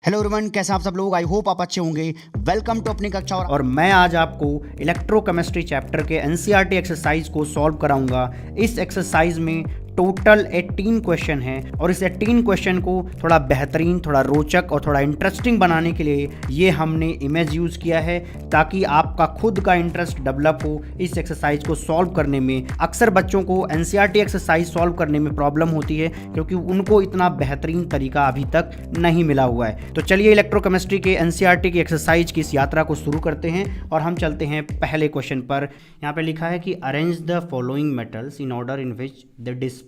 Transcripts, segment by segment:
Hello everyone, कैसे आप सब लोग। आई होप आप अच्छे होंगे। वेलकम टू अपनी कक्षा। और मैं आज आपको इलेक्ट्रोकेमिस्ट्री चैप्टर के एनसीईआरटी एक्सरसाइज को सॉल्व कराऊंगा। इस एक्सरसाइज में टोटल 18 क्वेश्चन हैं और इस 18 क्वेश्चन को थोड़ा बेहतरीन, थोड़ा रोचक और थोड़ा इंटरेस्टिंग बनाने के लिए ये हमने इमेज यूज़ किया है ताकि आपका खुद का इंटरेस्ट डेवलप हो इस एक्सरसाइज को सॉल्व करने में। अक्सर बच्चों को एनसीईआरटी एक्सरसाइज सॉल्व करने में प्रॉब्लम होती है क्योंकि उनको इतना बेहतरीन तरीका अभी तक नहीं मिला हुआ है। तो चलिए इलेक्ट्रोकेमिस्ट्री के एनसीईआरटी की एक्सरसाइज की इस यात्रा को शुरू करते हैं और हम चलते हैं पहले क्वेश्चन पर। यहाँ पे लिखा है कि arrange the following metals in order in which the displace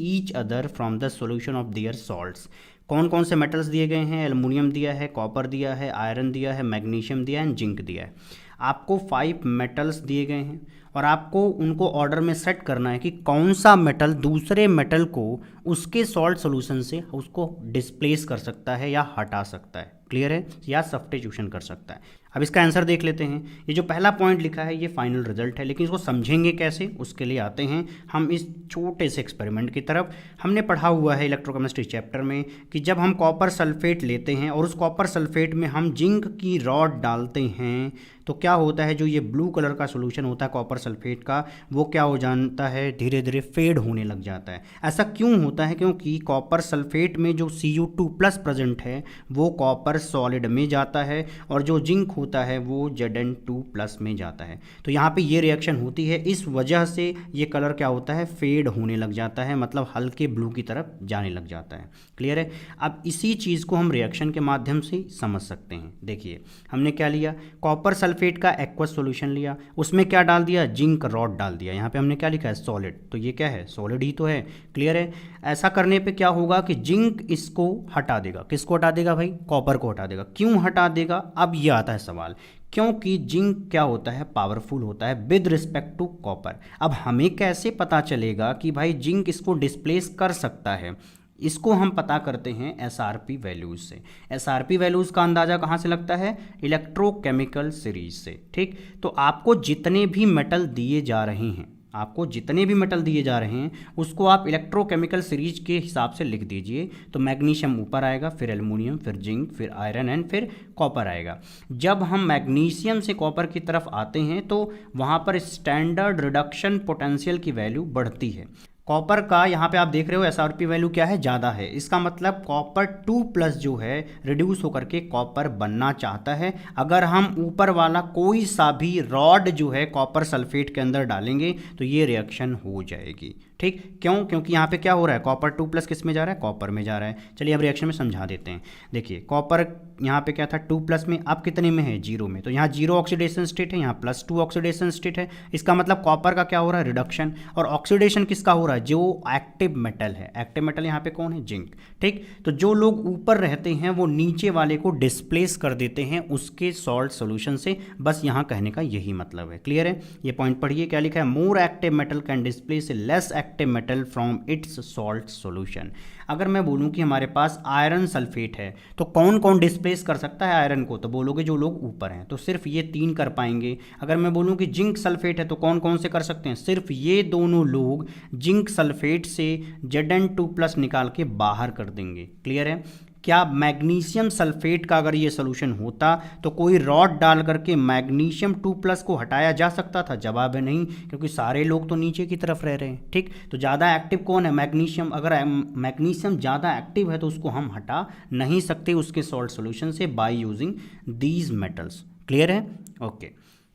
each other from the solution of their salts. कौन कौन से मेटल्स दिए गए हैं? एल्युमिनियम दिया है, कॉपर दिया है, आयरन दिया है, मैग्नीशियम दिया है एंड जिंक दिया है। आपको 5 मेटल्स दिए गए हैं और आपको उनको ऑर्डर में सेट करना है कि कौन सा मेटल दूसरे मेटल को उसके सॉल्ट सॉल्यूशन से उसको डिस्प्लेस कर सकता है या हटा सकता है। क्लियर है? या सब्स्टिट्यूशन कर सकता है। अब इसका आंसर देख लेते हैं। ये जो पहला पॉइंट लिखा है ये फाइनल रिजल्ट है, लेकिन इसको समझेंगे कैसे उसके लिए आते हैं हम इस छोटे से एक्सपेरिमेंट की तरफ। हमने पढ़ा हुआ है इलेक्ट्रोकेमिस्ट्री चैप्टर में कि जब हम कॉपर सल्फेट लेते हैं और उस कॉपर सल्फेट में हम जिंक की रॉड डालते हैं तो क्या होता है, जो ये ब्लू कलर का सॉल्यूशन होता है कॉपर सल्फेट का, वो क्या हो जाता है, धीरे धीरे फेड होने लग जाता है। ऐसा क्यों होता है? क्योंकि कॉपर सल्फेट में जो Cu2+ प्रेजेंट है वो कॉपर सॉलिड में जाता है और जो जिंक होता है वो Zn2+ में जाता है। तो यहाँ पे ये रिएक्शन होती है, इस वजह से ये कलर क्या होता है, फेड होने लग जाता है, मतलब हल्के ब्लू की तरफ जाने लग जाता है। क्लियर है? अब इसी चीज़ को हम रिएक्शन के माध्यम से समझ सकते हैं। देखिए हमने क्या लिया, कॉपर सल्फेट का एक्वस सॉल्यूशन लिया, उसमें क्या डाल दिया, जिंक रॉड डाल दिया। यहाँ पे हमने क्या लिखा है, सॉलिड, तो ये क्या है, सॉलिड ही तो है। क्लियर है? ऐसा करने पे क्या होगा कि जिंक इसको हटा देगा। किसको हटा देगा भाई? कॉपर को हटा देगा। क्यों हटा देगा? अब ये आता है सवाल, क्योंकि जिंक क्या होता है, पावरफुल होता है विद रिस्पेक्ट टू कॉपर। अब हमें कैसे पता चलेगा कि भाई जिंक इसको डिस्प्लेस कर सकता है? इसको हम पता करते हैं एसआरपी वैल्यूज़ से। एसआरपी वैल्यूज़ का अंदाज़ा कहाँ से लगता है? इलेक्ट्रोकेमिकल सीरीज से। ठीक, तो आपको जितने भी मेटल दिए जा रहे हैं, आपको जितने भी मेटल दिए जा रहे हैं उसको आप इलेक्ट्रोकेमिकल सीरीज के हिसाब से लिख दीजिए। तो मैग्नीशियम ऊपर आएगा, फिर एल्युमिनियम, फिर जिंक, फिर आयरन एंड फिर कॉपर आएगा। जब हम मैग्नीशियम से कॉपर की तरफ आते हैं तो वहाँ पर स्टैंडर्ड रिडक्शन पोटेंशियल की वैल्यू बढ़ती है। कॉपर का यहाँ पे आप देख रहे हो एसआरपी वैल्यू क्या है, ज़्यादा है। इसका मतलब कॉपर 2+ जो है रिड्यूस होकर के कॉपर बनना चाहता है। अगर हम ऊपर वाला कोई सा भी रॉड जो है कॉपर सल्फेट के अंदर डालेंगे तो ये रिएक्शन हो जाएगी। ठीक, क्यों? क्योंकि यहाँ पे क्या हो रहा है, कॉपर 2+ किस में जा रहा है, कॉपर में जा रहा है। चलिए अब रिएक्शन में समझा देते हैं। देखिए कॉपर यहाँ पे क्या था, 2+ में, अब कितने में है, 0 में। तो यहाँ 0 ऑक्सीडेशन स्टेट है, यहाँ +2 ऑक्सीडेशन स्टेट है। इसका मतलब कॉपर का क्या हो रहा है, रिडक्शन। और ऑक्सीडेशन किसका हो रहा है, जो एक्टिव मेटल है। एक्टिव मेटल यहाँ पे कौन है, जिंक। ठीक, तो जो लोग ऊपर रहते हैं वो नीचे वाले को डिस्प्लेस कर देते हैं उसके सॉल्ट सोल्यूशन से। बस यहाँ कहने का यही मतलब है। क्लियर है? ये पॉइंट पढ़िए क्या लिखा है, more active metal can displace A less active metal from its salt solution. अगर मैं बोलूं कि हमारे पास आयरन सल्फेट है तो कौन कौन डिस्प्लेस कर सकता है आयरन को? तो बोलोगे जो लोग ऊपर हैं, तो सिर्फ ये 3 कर पाएंगे। अगर मैं बोलूं कि जिंक सल्फेट है तो कौन कौन से कर सकते हैं? सिर्फ ये दोनों लोग जिंक सल्फेट से Zn2+ निकाल के बाहर कर देंगे। क्लियर है? क्या मैग्नीशियम सल्फेट का अगर ये सोल्यूशन होता तो कोई रॉड डाल करके मैग्नीशियम 2+ को हटाया जा सकता था? जवाब है नहीं, क्योंकि सारे लोग तो नीचे की तरफ रह रहे हैं। ठीक, तो ज़्यादा एक्टिव कौन है, मैग्नीशियम। अगर मैग्नीशियम ज़्यादा एक्टिव है तो उसको हम हटा नहीं सकते उसके सॉल्ट सोल्यूशन से by using these metals. Clear है? ओके,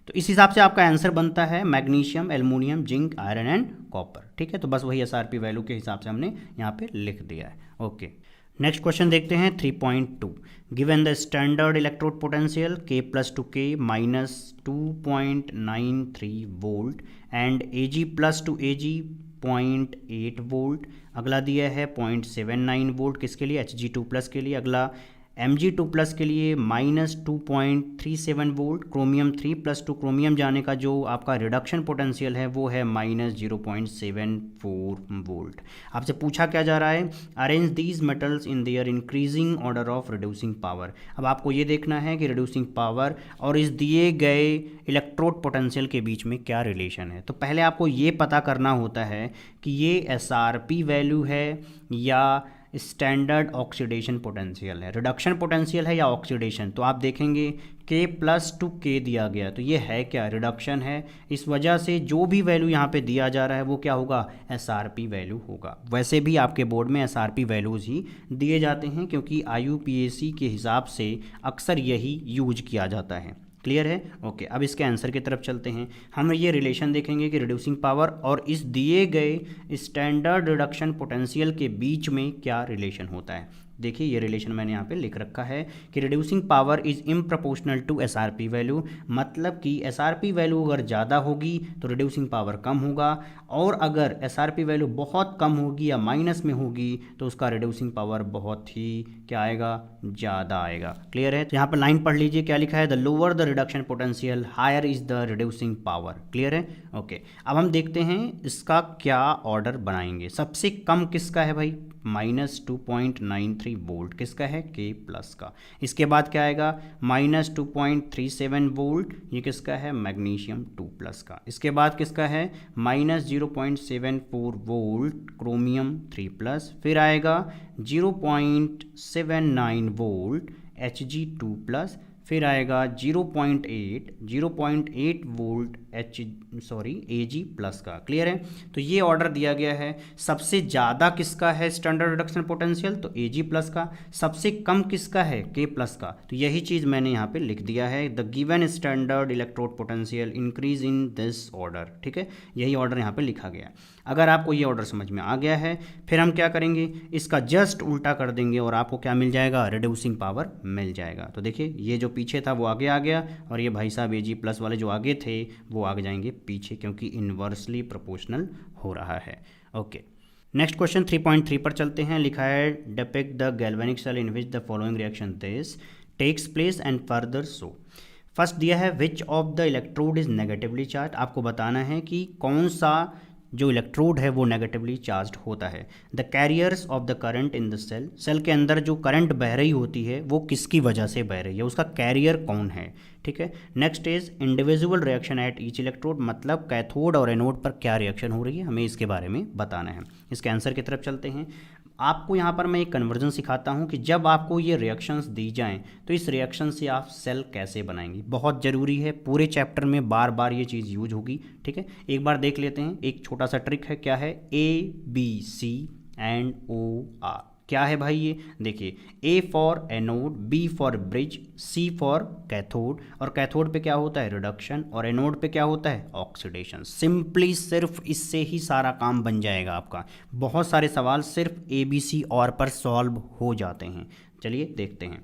तो इस हिसाब से आपका आंसर बनता है magnesium, aluminium, zinc, iron and copper. ठीक है, तो बस वही एसआरपी वैल्यू के हिसाब से हमने यहाँ पे लिख दिया है। ओके, नेक्स्ट क्वेश्चन देखते हैं 3.2। Given the standard electrode potential K+K -2.93 volt and Ag+Ag 0.8 volt. अगला दिया है 0.79 वोल्ट किसके लिए, Hg2+ के लिए। अगला Mg2+ के लिए -2.37 वोल्ट। क्रोमियम 3+2 क्रोमियम जाने का जो आपका रिडक्शन पोटेंशियल है वो है -0.74 वोल्ट। आपसे पूछा क्या जा रहा है, arrange these metals in their increasing order of reducing power. अब आपको ये देखना है कि रिड्यूसिंग पावर और इस दिए गए इलेक्ट्रोड पोटेंशियल के बीच में क्या रिलेशन है। तो पहले आपको ये पता करना होता है कि ये SRP वैल्यू है या स्टैंडर्ड ऑक्सीडेशन पोटेंशियल है, रिडक्शन पोटेंशियल है या ऑक्सीडेशन, तो आप देखेंगे K प्लस टू K दिया गया, तो ये है क्या, रिडक्शन है। इस वजह से जो भी वैल्यू यहाँ पे दिया जा रहा है वो क्या होगा, SRP वैल्यू होगा। वैसे भी आपके बोर्ड में SRP वैल्यूज़ ही दिए जाते हैं क्योंकि IUPAC के हिसाब से अक्सर यही यूज किया जाता है। क्लियर है? ओके, अब इसके आंसर की तरफ चलते हैं। हम ये रिलेशन देखेंगे कि रिड्यूसिंग पावर और इस दिए गए स्टैंडर्ड रिडक्शन पोटेंशियल के बीच में क्या रिलेशन होता है। देखिए ये रिलेशन मैंने यहाँ पे लिख रखा है कि reducing power is improportional to SRP value, मतलब कि SRP वैल्यू अगर ज़्यादा होगी तो रिड्यूसिंग पावर कम होगा, और अगर SRP वैल्यू बहुत कम होगी या माइनस में होगी तो उसका रिड्यूसिंग पावर बहुत ही क्या आएगा, ज़्यादा आएगा। क्लियर है? तो यहाँ पर लाइन पढ़ लीजिए, क्या लिखा है, the lower the reduction potential higher is the reducing power. Clear है? ओके, अब हम देखते हैं इसका क्या ऑर्डर बनाएंगे। सबसे कम किसका है भाई, -2.93 वोल्ट किसका है, K प्लस का। इसके बाद क्या आएगा, -2.37 वोल्ट, ये किसका है, मैग्नीशियम 2 प्लस का। इसके बाद किसका है, -0.74 वोल्ट क्रोमियम 3 प्लस। फिर आएगा 0.79 वोल्ट Hg2 प्लस। फिर आएगा 0.8 वोल्ट Ag प्लस का। क्लियर है? तो ये ऑर्डर दिया गया है। सबसे ज़्यादा किसका है स्टैंडर्ड रिडक्शन पोटेंशियल, तो Ag प्लस का। सबसे कम किसका है, K प्लस का। तो यही चीज़ मैंने यहाँ पे लिख दिया है, the given standard electrode potential increase in this order. ठीक है, यही ऑर्डर यहाँ पे लिखा गया। अगर आपको ये ऑर्डर समझ में आ गया है, फिर हम क्या करेंगे, इसका जस्ट उल्टा कर देंगे और आपको क्या मिल जाएगा, रिड्यूसिंग पावर मिल जाएगा। तो देखिए ये जो पीछे था वो आगे आ गया, और ये भाई साहब Ag प्लस वाले जो आगे थे वो आगे जाएंगे पीछे, क्योंकि इन्वर्सली प्रोपोर्शनल हो रहा है। ओके, नेक्स्ट क्वेश्चन 3.3 पर चलते हैं। लिखा है, depict the galvanic cell in which the following reaction this takes place and further show. First दिया है which of the electrode is negatively charge. आपको बताना है कि कौन सा जो इलेक्ट्रोड है वो नेगेटिवली चार्ज्ड होता है। The carriers of the current in the cell, cell के अंदर जो करंट बह रही होती है वो किसकी वजह से बह रही है, उसका कैरियर कौन है। ठीक है, next is individual reaction at each electrode, मतलब कैथोड और एनोड पर क्या रिएक्शन हो रही है, हमें इसके बारे में बताना है। इसके आंसर की तरफ चलते हैं। आपको यहाँ पर मैं एक कन्वर्जन सिखाता हूँ कि जब आपको ये रिएक्शंस दी जाएं तो इस रिएक्शन से आप सेल कैसे बनाएंगे, बहुत ज़रूरी है। पूरे चैप्टर में बार बार ये चीज़ यूज होगी। ठीक है, एक बार देख लेते हैं। एक छोटा सा ट्रिक है, क्या है, ABC एंड OR। क्या है भाई ये, देखिए, A for anode, B for bridge, C for cathode, और कैथोड पे क्या होता है, रिडक्शन, और एनोड पे क्या होता है, ऑक्सीडेशन। सिंपली सिर्फ इससे ही सारा काम बन जाएगा आपका। बहुत सारे सवाल सिर्फ ABC और पर सॉल्व हो जाते हैं। चलिए देखते हैं।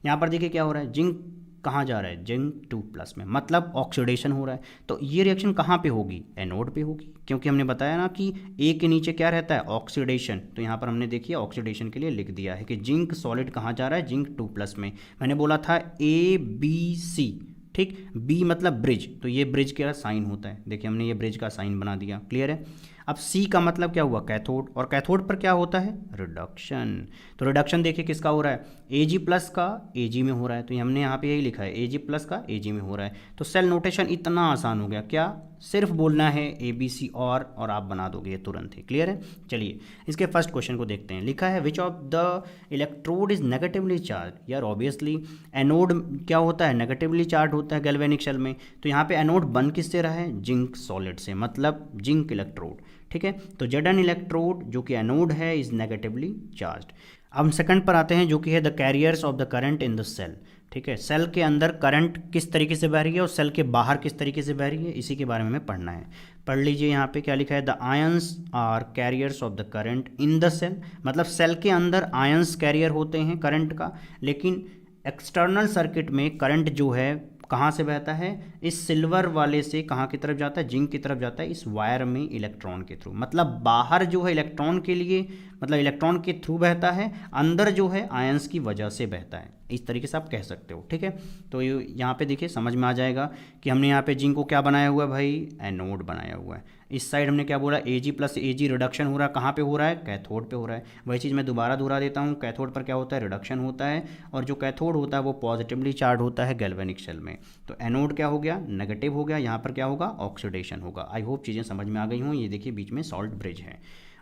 यहाँ पर देखिए क्या हो रहा है, जिंक कहाँ जा रहा है, जिंक 2 प्लस में, मतलब ऑक्सीडेशन हो रहा है। तो ये रिएक्शन कहाँ पे होगी, एनोड पे होगी, क्योंकि हमने बताया ना कि ए के नीचे क्या रहता है, ऑक्सीडेशन। तो यहाँ पर हमने देखिए ऑक्सीडेशन के लिए लिख दिया है कि जिंक सॉलिड कहाँ जा रहा है, जिंक 2 प्लस में। मैंने बोला था ABC, ठीक, B मतलब ब्रिज, तो ये ब्रिज का साइन होता है। देखिए हमने ये ब्रिज का साइन बना दिया। क्लियर है? अब C का मतलब क्या हुआ, कैथोड, और कैथोड पर क्या होता है, रिडक्शन। तो रिडक्शन देखिए किसका हो रहा है, Ag प्लस का Ag में हो रहा है। तो हमने यहाँ पे यही लिखा है, Ag प्लस का Ag में हो रहा है। तो सेल नोटेशन इतना आसान हो गया, क्या, सिर्फ बोलना है ABC और आप बना दोगे ये तुरंत ही। क्लियर है? चलिए इसके फर्स्ट क्वेश्चन को देखते हैं। लिखा है which of the electrode is negatively charge. यार ऑब्वियसली एनोड क्या होता है, नेगेटिवली चार्ज होता है गैल्वेनिक सेल में। तो यहाँ पे एनोड बन किससे रहा है, जिंक सॉलिड से, मतलब जिंक इलेक्ट्रोड। ठीक है, तो Zn इलेक्ट्रोड जो कि एनोड है इज नेगेटिवली चार्ज्ड। अब हम सेकंड पर आते हैं, जो कि है the carriers of the current in the cell. ठीक है, सेल के अंदर करंट किस तरीके से बह रही है और सेल के बाहर किस तरीके से बह रही है, इसी के बारे में हमें पढ़ना है। पढ़ लीजिए, यहाँ पे क्या लिखा है, the ions are carriers of the current in the cell, मतलब सेल के अंदर आयंस कैरियर होते हैं करंट का, लेकिन एक्सटर्नल सर्किट में करंट जो है कहाँ से बहता है, इस सिल्वर वाले से कहाँ की तरफ जाता है, जिंक की तरफ जाता है, इस वायर में इलेक्ट्रॉन के थ्रू। मतलब बाहर जो है इलेक्ट्रॉन के लिए, मतलब इलेक्ट्रॉन के थ्रू बहता है, अंदर जो है आयंस की वजह से बहता है। इस तरीके से आप कह सकते हो। ठीक है, तो यहाँ पे देखिए समझ में आ जाएगा कि हमने यहाँ पे जिंक को क्या बनाया हुआ है भाई, एनोड बनाया हुआ है। इस साइड हमने क्या बोला, Ag प्लस Ag रिडक्शन हो रहा है, कहाँ पे हो रहा है, कैथोड पे हो रहा है। वही चीज़ मैं दोबारा दोहरा देता हूँ, कैथोड पर क्या होता है, रिडक्शन होता है, और जो कैथोड होता है वो पॉजिटिवली चार्ज होता है गैल्वेनिक सेल में। तो एनोड क्या हो गया, नेगेटिव हो गया, यहाँ पर क्या होगा, ऑक्सीडेशन होगा। आई होप चीज़ें समझ में आ गई हों। ये देखिए बीच में सॉल्ट ब्रिज है।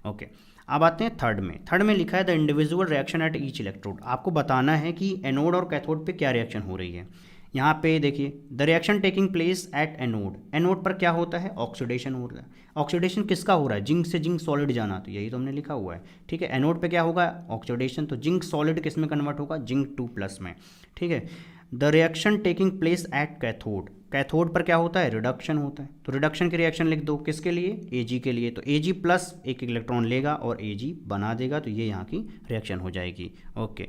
ओके, अब आते हैं थर्ड में लिखा है the individual reaction at each electrode. आपको बताना है कि एनोड और कैथोड पे क्या रिएक्शन हो रही है। यहाँ पे देखिए the reaction taking place at anode, anode पर क्या होता है, ऑक्सीडेशन हो रहा है। ऑक्सीडेशन किसका हो रहा है, जिंक से जिंक सॉलिड जाना, तो यही तो हमने लिखा हुआ है, ठीक है। एनोड पे क्या होगा, ऑक्सीडेशन, तो जिंक सॉलिड किस में कन्वर्ट होगा, जिंक 2+ में, ठीक है। The reaction taking place at cathode, cathode पर क्या होता है, रिडक्शन होता है, तो रिडक्शन की रिएक्शन लिख दो, किसके लिए, Ag के लिए, तो Ag+ एक इलेक्ट्रॉन लेगा और Ag बना देगा, तो ये यहाँ की रिएक्शन हो जाएगी। ओके,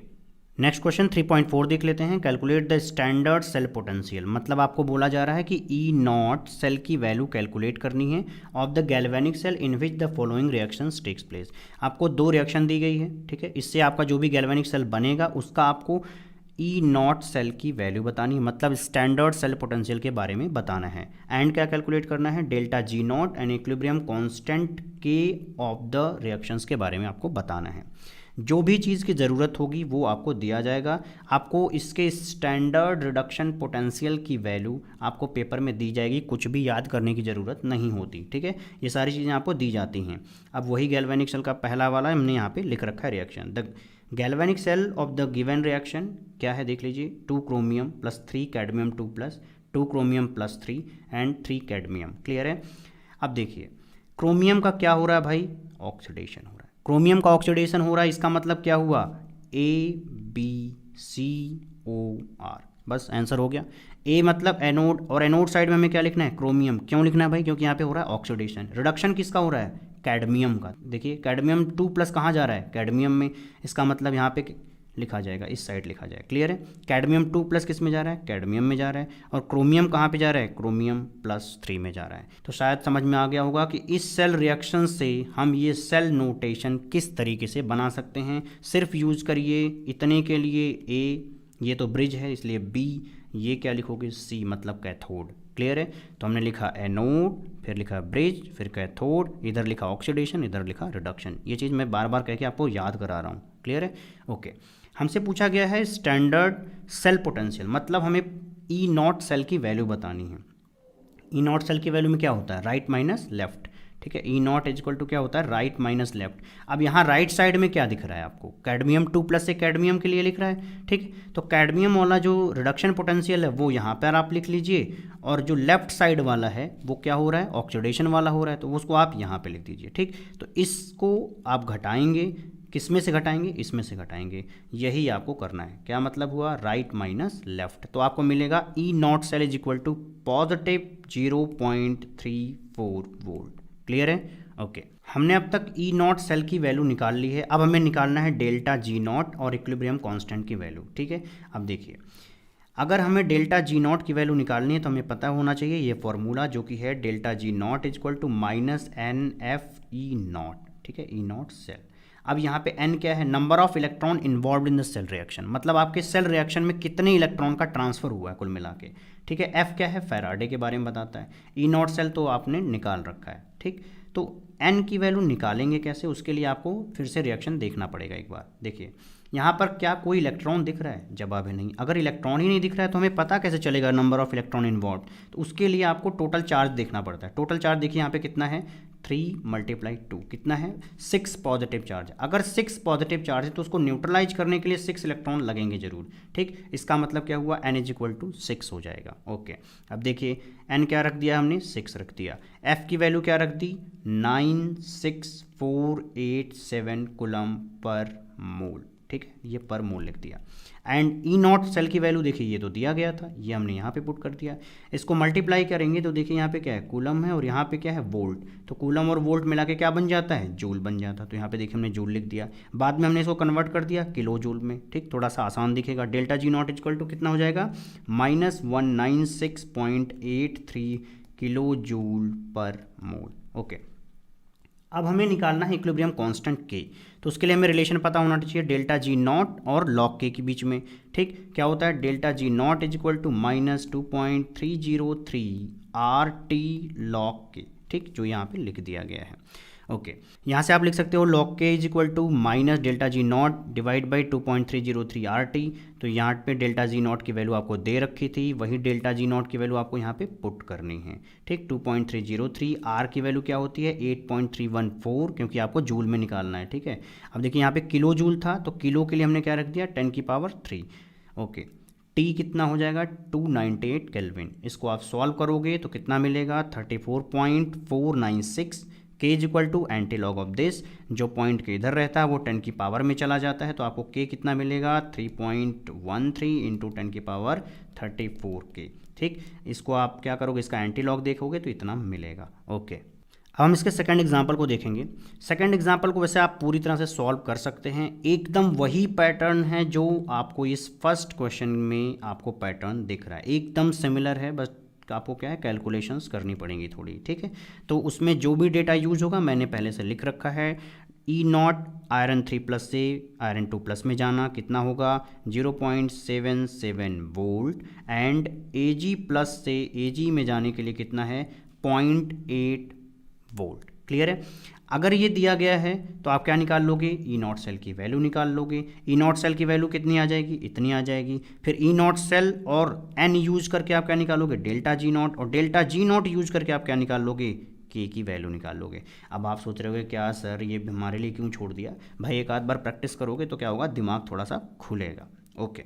नेक्स्ट क्वेश्चन 3.4 देख लेते हैं। Calculate the standard cell potential, मतलब आपको बोला जा रहा है कि E0 सेल की वैल्यू कैलकुलेट करनी है of the galvanic cell in which the following reactions takes place. आपको 2 रिएक्शन दी गई है, ठीक है। इससे आपका जो भी गैल्वेनिक सेल बनेगा उसका आपको E0 सेल की वैल्यू बतानी है, मतलब स्टैंडर्ड सेल पोटेंशियल के बारे में बताना है। एंड क्या कैलकुलेट करना है, delta G0 and equilibrium constant के ऑफ द रिएक्शंस के बारे में आपको बताना है। जो भी चीज़ की ज़रूरत होगी वो आपको दिया जाएगा। आपको इसके स्टैंडर्ड रिडक्शन पोटेंशियल की वैल्यू आपको पेपर में दी जाएगी, कुछ भी याद करने की ज़रूरत नहीं होती, ठीक है। ये सारी चीज़ें आपको दी जाती हैं। अब वही गैल्वेनिक सेल का पहला वाला हमने यहाँ पे लिख रखा है reaction. The galvanic cell of the given reaction क्या है, देख लीजिए, 2 chromium + 3 cadmium 2+, 2 chromium + 3 and 3 cadmium. Clear है। अब देखिए क्रोमियम का क्या हो रहा है भाई, ऑक्सीडेशन हो रहा है। क्रोमियम का ऑक्सीडेशन हो रहा है, इसका मतलब क्या हुआ, AbCOR, बस आंसर हो गया। ए मतलब एनोड, और एनोड साइड में हमें क्या लिखना है, क्रोमियम। क्यों लिखना है भाई, क्योंकि यहाँ पे हो रहा है ऑक्सीडेशन। रिडक्शन किसका हो रहा है, कैडमियम का। देखिए कैडमियम 2+ कहाँ जा रहा है, कैडमियम में, इसका मतलब यहाँ पे लिखा जाएगा, इस साइड लिखा जाएगा। क्लियर है। कैडमियम 2+ किस में जा रहा है, कैडमियम में जा रहा है, और क्रोमियम कहाँ पे जा रहा है, क्रोमियम +3 में जा रहा है। तो शायद समझ में आ गया होगा कि इस सेल रिएक्शन से हम ये सेल नोटेशन किस तरीके से बना सकते हैं। सिर्फ यूज करिए इतने के लिए A, ये तो ब्रिज है इसलिए B, ये क्या लिखोगे, C मतलब कैथोड। क्लियर है। तो हमने लिखा एनोड, फिर लिखा ब्रिज, फिर कैथोड, इधर लिखा ऑक्सीडेशन, इधर लिखा रिडक्शन। ये चीज़ मैं बार बार कह के आपको याद करा रहा हूँ। क्लियर है। ओके, हमसे पूछा गया है स्टैंडर्ड सेल पोटेंशियल, मतलब हमें E0 सेल की वैल्यू बतानी है। E0 सेल की वैल्यू में क्या होता है, राइट माइनस लेफ्ट, ठीक है। E0 = क्या होता है, राइट माइनस लेफ्ट। अब यहाँ राइट साइड में क्या दिख रहा है आपको, कैडमियम 2+ से कैडमियम के लिए लिख रहा है, ठीक। तो कैडमियम वाला जो रिडक्शन पोटेंशियल है वो यहाँ पर आप लिख लीजिए, और जो लेफ्ट साइड वाला है वो क्या हो रहा है, ऑक्सीडेशन वाला हो रहा है, तो उसको आप यहाँ पे लिख दीजिए, ठीक। तो इसको आप घटाएंगे, किस में से घटाएंगे, इसमें से घटाएंगे, यही आपको करना है। क्या मतलब हुआ, राइट माइनस लेफ्ट। तो आपको मिलेगा E0 सेल = +0.34 वोल्ट। क्लियर है। ओके, हमने अब तक E0 सेल की वैल्यू निकाल ली है। अब हमें निकालना है डेल्टा G0 और इक्विलिब्रियम कांस्टेंट की वैल्यू, ठीक है। अब देखिए अगर हमें डेल्टा G0 की वैल्यू निकालनी है तो हमें पता होना चाहिए ये फॉर्मूला, जो कि है डेल्टा G0 = -NFE0, ठीक है, E0 सेल। अब यहाँ पे n क्या है, number of electron involve in the cell reaction, मतलब आपके सेल रिएक्शन में कितने इलेक्ट्रॉन का ट्रांसफर हुआ है कुल मिला के, ठीक है। f क्या है, फैराडे के बारे में बताता है। E0 सेल तो आपने निकाल रखा है, ठीक। तो n की वैल्यू निकालेंगे कैसे, उसके लिए आपको फिर से रिएक्शन देखना पड़ेगा एक बार। देखिए यहाँ पर क्या कोई इलेक्ट्रॉन दिख रहा है, जवाब है नहीं। अगर इलेक्ट्रॉन ही नहीं दिख रहा है तो हमें पता कैसे चलेगा नंबर ऑफ इलेक्ट्रॉन इन्वॉल्व, तो उसके लिए आपको टोटल चार्ज देखना पड़ता है। टोटल चार्ज देखिए यहाँ पे कितना है, 3 × 2 कितना है, 6 पॉजिटिव चार्ज। अगर 6 पॉजिटिव चार्ज है तो उसको न्यूट्रलाइज करने के लिए 6 इलेक्ट्रॉन लगेंगे जरूर, ठीक। इसका मतलब क्या हुआ, n = 6 हो जाएगा। ओके, अब देखिए n क्या रख दिया हमने, 6 रख दिया। f की वैल्यू क्या रख दी, 96487 कूलम पर मोल, ठीक है, ये पर मोल लिख दिया। एंड E0 सेल की वैल्यू देखिए ये तो दिया गया था, ये हमने यहाँ पे पुट कर दिया। इसको मल्टीप्लाई करेंगे तो देखिए यहाँ पे क्या है, कूलम है, और यहाँ पे क्या है, वोल्ट। तो कूलम और वोल्ट मिला के क्या बन जाता है, जूल बन जाता है। तो यहाँ पे देखिए हमने जूल लिख दिया, बाद में हमने इसको कन्वर्ट कर दिया किलो जूल में, ठीक, थोड़ा सा आसान दिखेगा। डेल्टा G0 = कितना हो जाएगा, -196.83 किलो जूल पर मोल। ओके, अब हमें निकालना है इक्विलिब्रियम कांस्टेंट K, तो उसके लिए हमें रिलेशन पता होना चाहिए डेल्टा G0 और log K के बीच में, ठीक। क्या होता है, delta G0 = -2.303 RT log K, ठीक, जो यहाँ पे लिख दिया गया है। ओके, यहाँ से आप लिख सकते हो log k is equal to minus delta G not divide by 2.303 RT। तो यहाँ पे डेल्टा जी नॉट की वैल्यू आपको दे रखी थी, वही डेल्टा जी नॉट की वैल्यू आपको यहाँ पे पुट करनी है। ठीक, 2.303, R की वैल्यू क्या होती है 8.314, क्योंकि आपको जूल में निकालना है। ठीक है, अब देखिए यहाँ पे किलो जूल था तो किलो के लिए हमने क्या रख दिया 10⁻3। ओके, टी कितना हो जाएगा 298 केल्विन। इसको आप सॉल्व करोगे तो कितना मिलेगा 34.496। K is equal to antilog of this, जो पॉइंट के इधर रहता है वो 10 की पावर में चला जाता है, तो आपको के कितना मिलेगा 3.13 इंटू 10⁻34 के। ठीक, इसको आप क्या करोगे, इसका एंटी लॉग देखोगे तो इतना मिलेगा। ओके, अब हम इसके सेकंड एग्जाम्पल को देखेंगे। सेकंड एग्जाम्पल को वैसे आप पूरी तरह से सॉल्व कर सकते हैं, एकदम वही पैटर्न है जो आपको इस फर्स्ट क्वेश्चन में आपको पैटर्न दिख रहा है, एकदम सिमिलर है, बस आपको क्या है कैलकुलेशंस करनी पड़ेंगी थोड़ी। ठीक है, तो उसमें जो भी डेटा यूज होगा मैंने पहले से लिख रखा है। ई नॉट आयरन 3+ से आयरन 2+ में जाना कितना होगा 0.77 वोल्ट, एंड Ag+ से Ag में जाने के लिए कितना है 0.8 वोल्ट। क्लियर है, अगर ये दिया गया है तो आप क्या निकाल लोगे ई नॉट सेल की वैल्यू निकाल लोगे। ई नॉट सेल की वैल्यू कितनी आ जाएगी, इतनी आ जाएगी। फिर ई नॉट सेल और एन यूज करके आप क्या निकालोगे डेल्टा जी नॉट, और डेल्टा जी नॉट यूज करके आप क्या निकाल लोगे के की वैल्यू निकाल लोगे। अब आप सोच रहे होगे क्या सर ये हमारे लिए क्यों छोड़ दिया, भाई एक आध बार प्रैक्टिस करोगे तो क्या होगा दिमाग थोड़ा सा खुलेगा। ओके,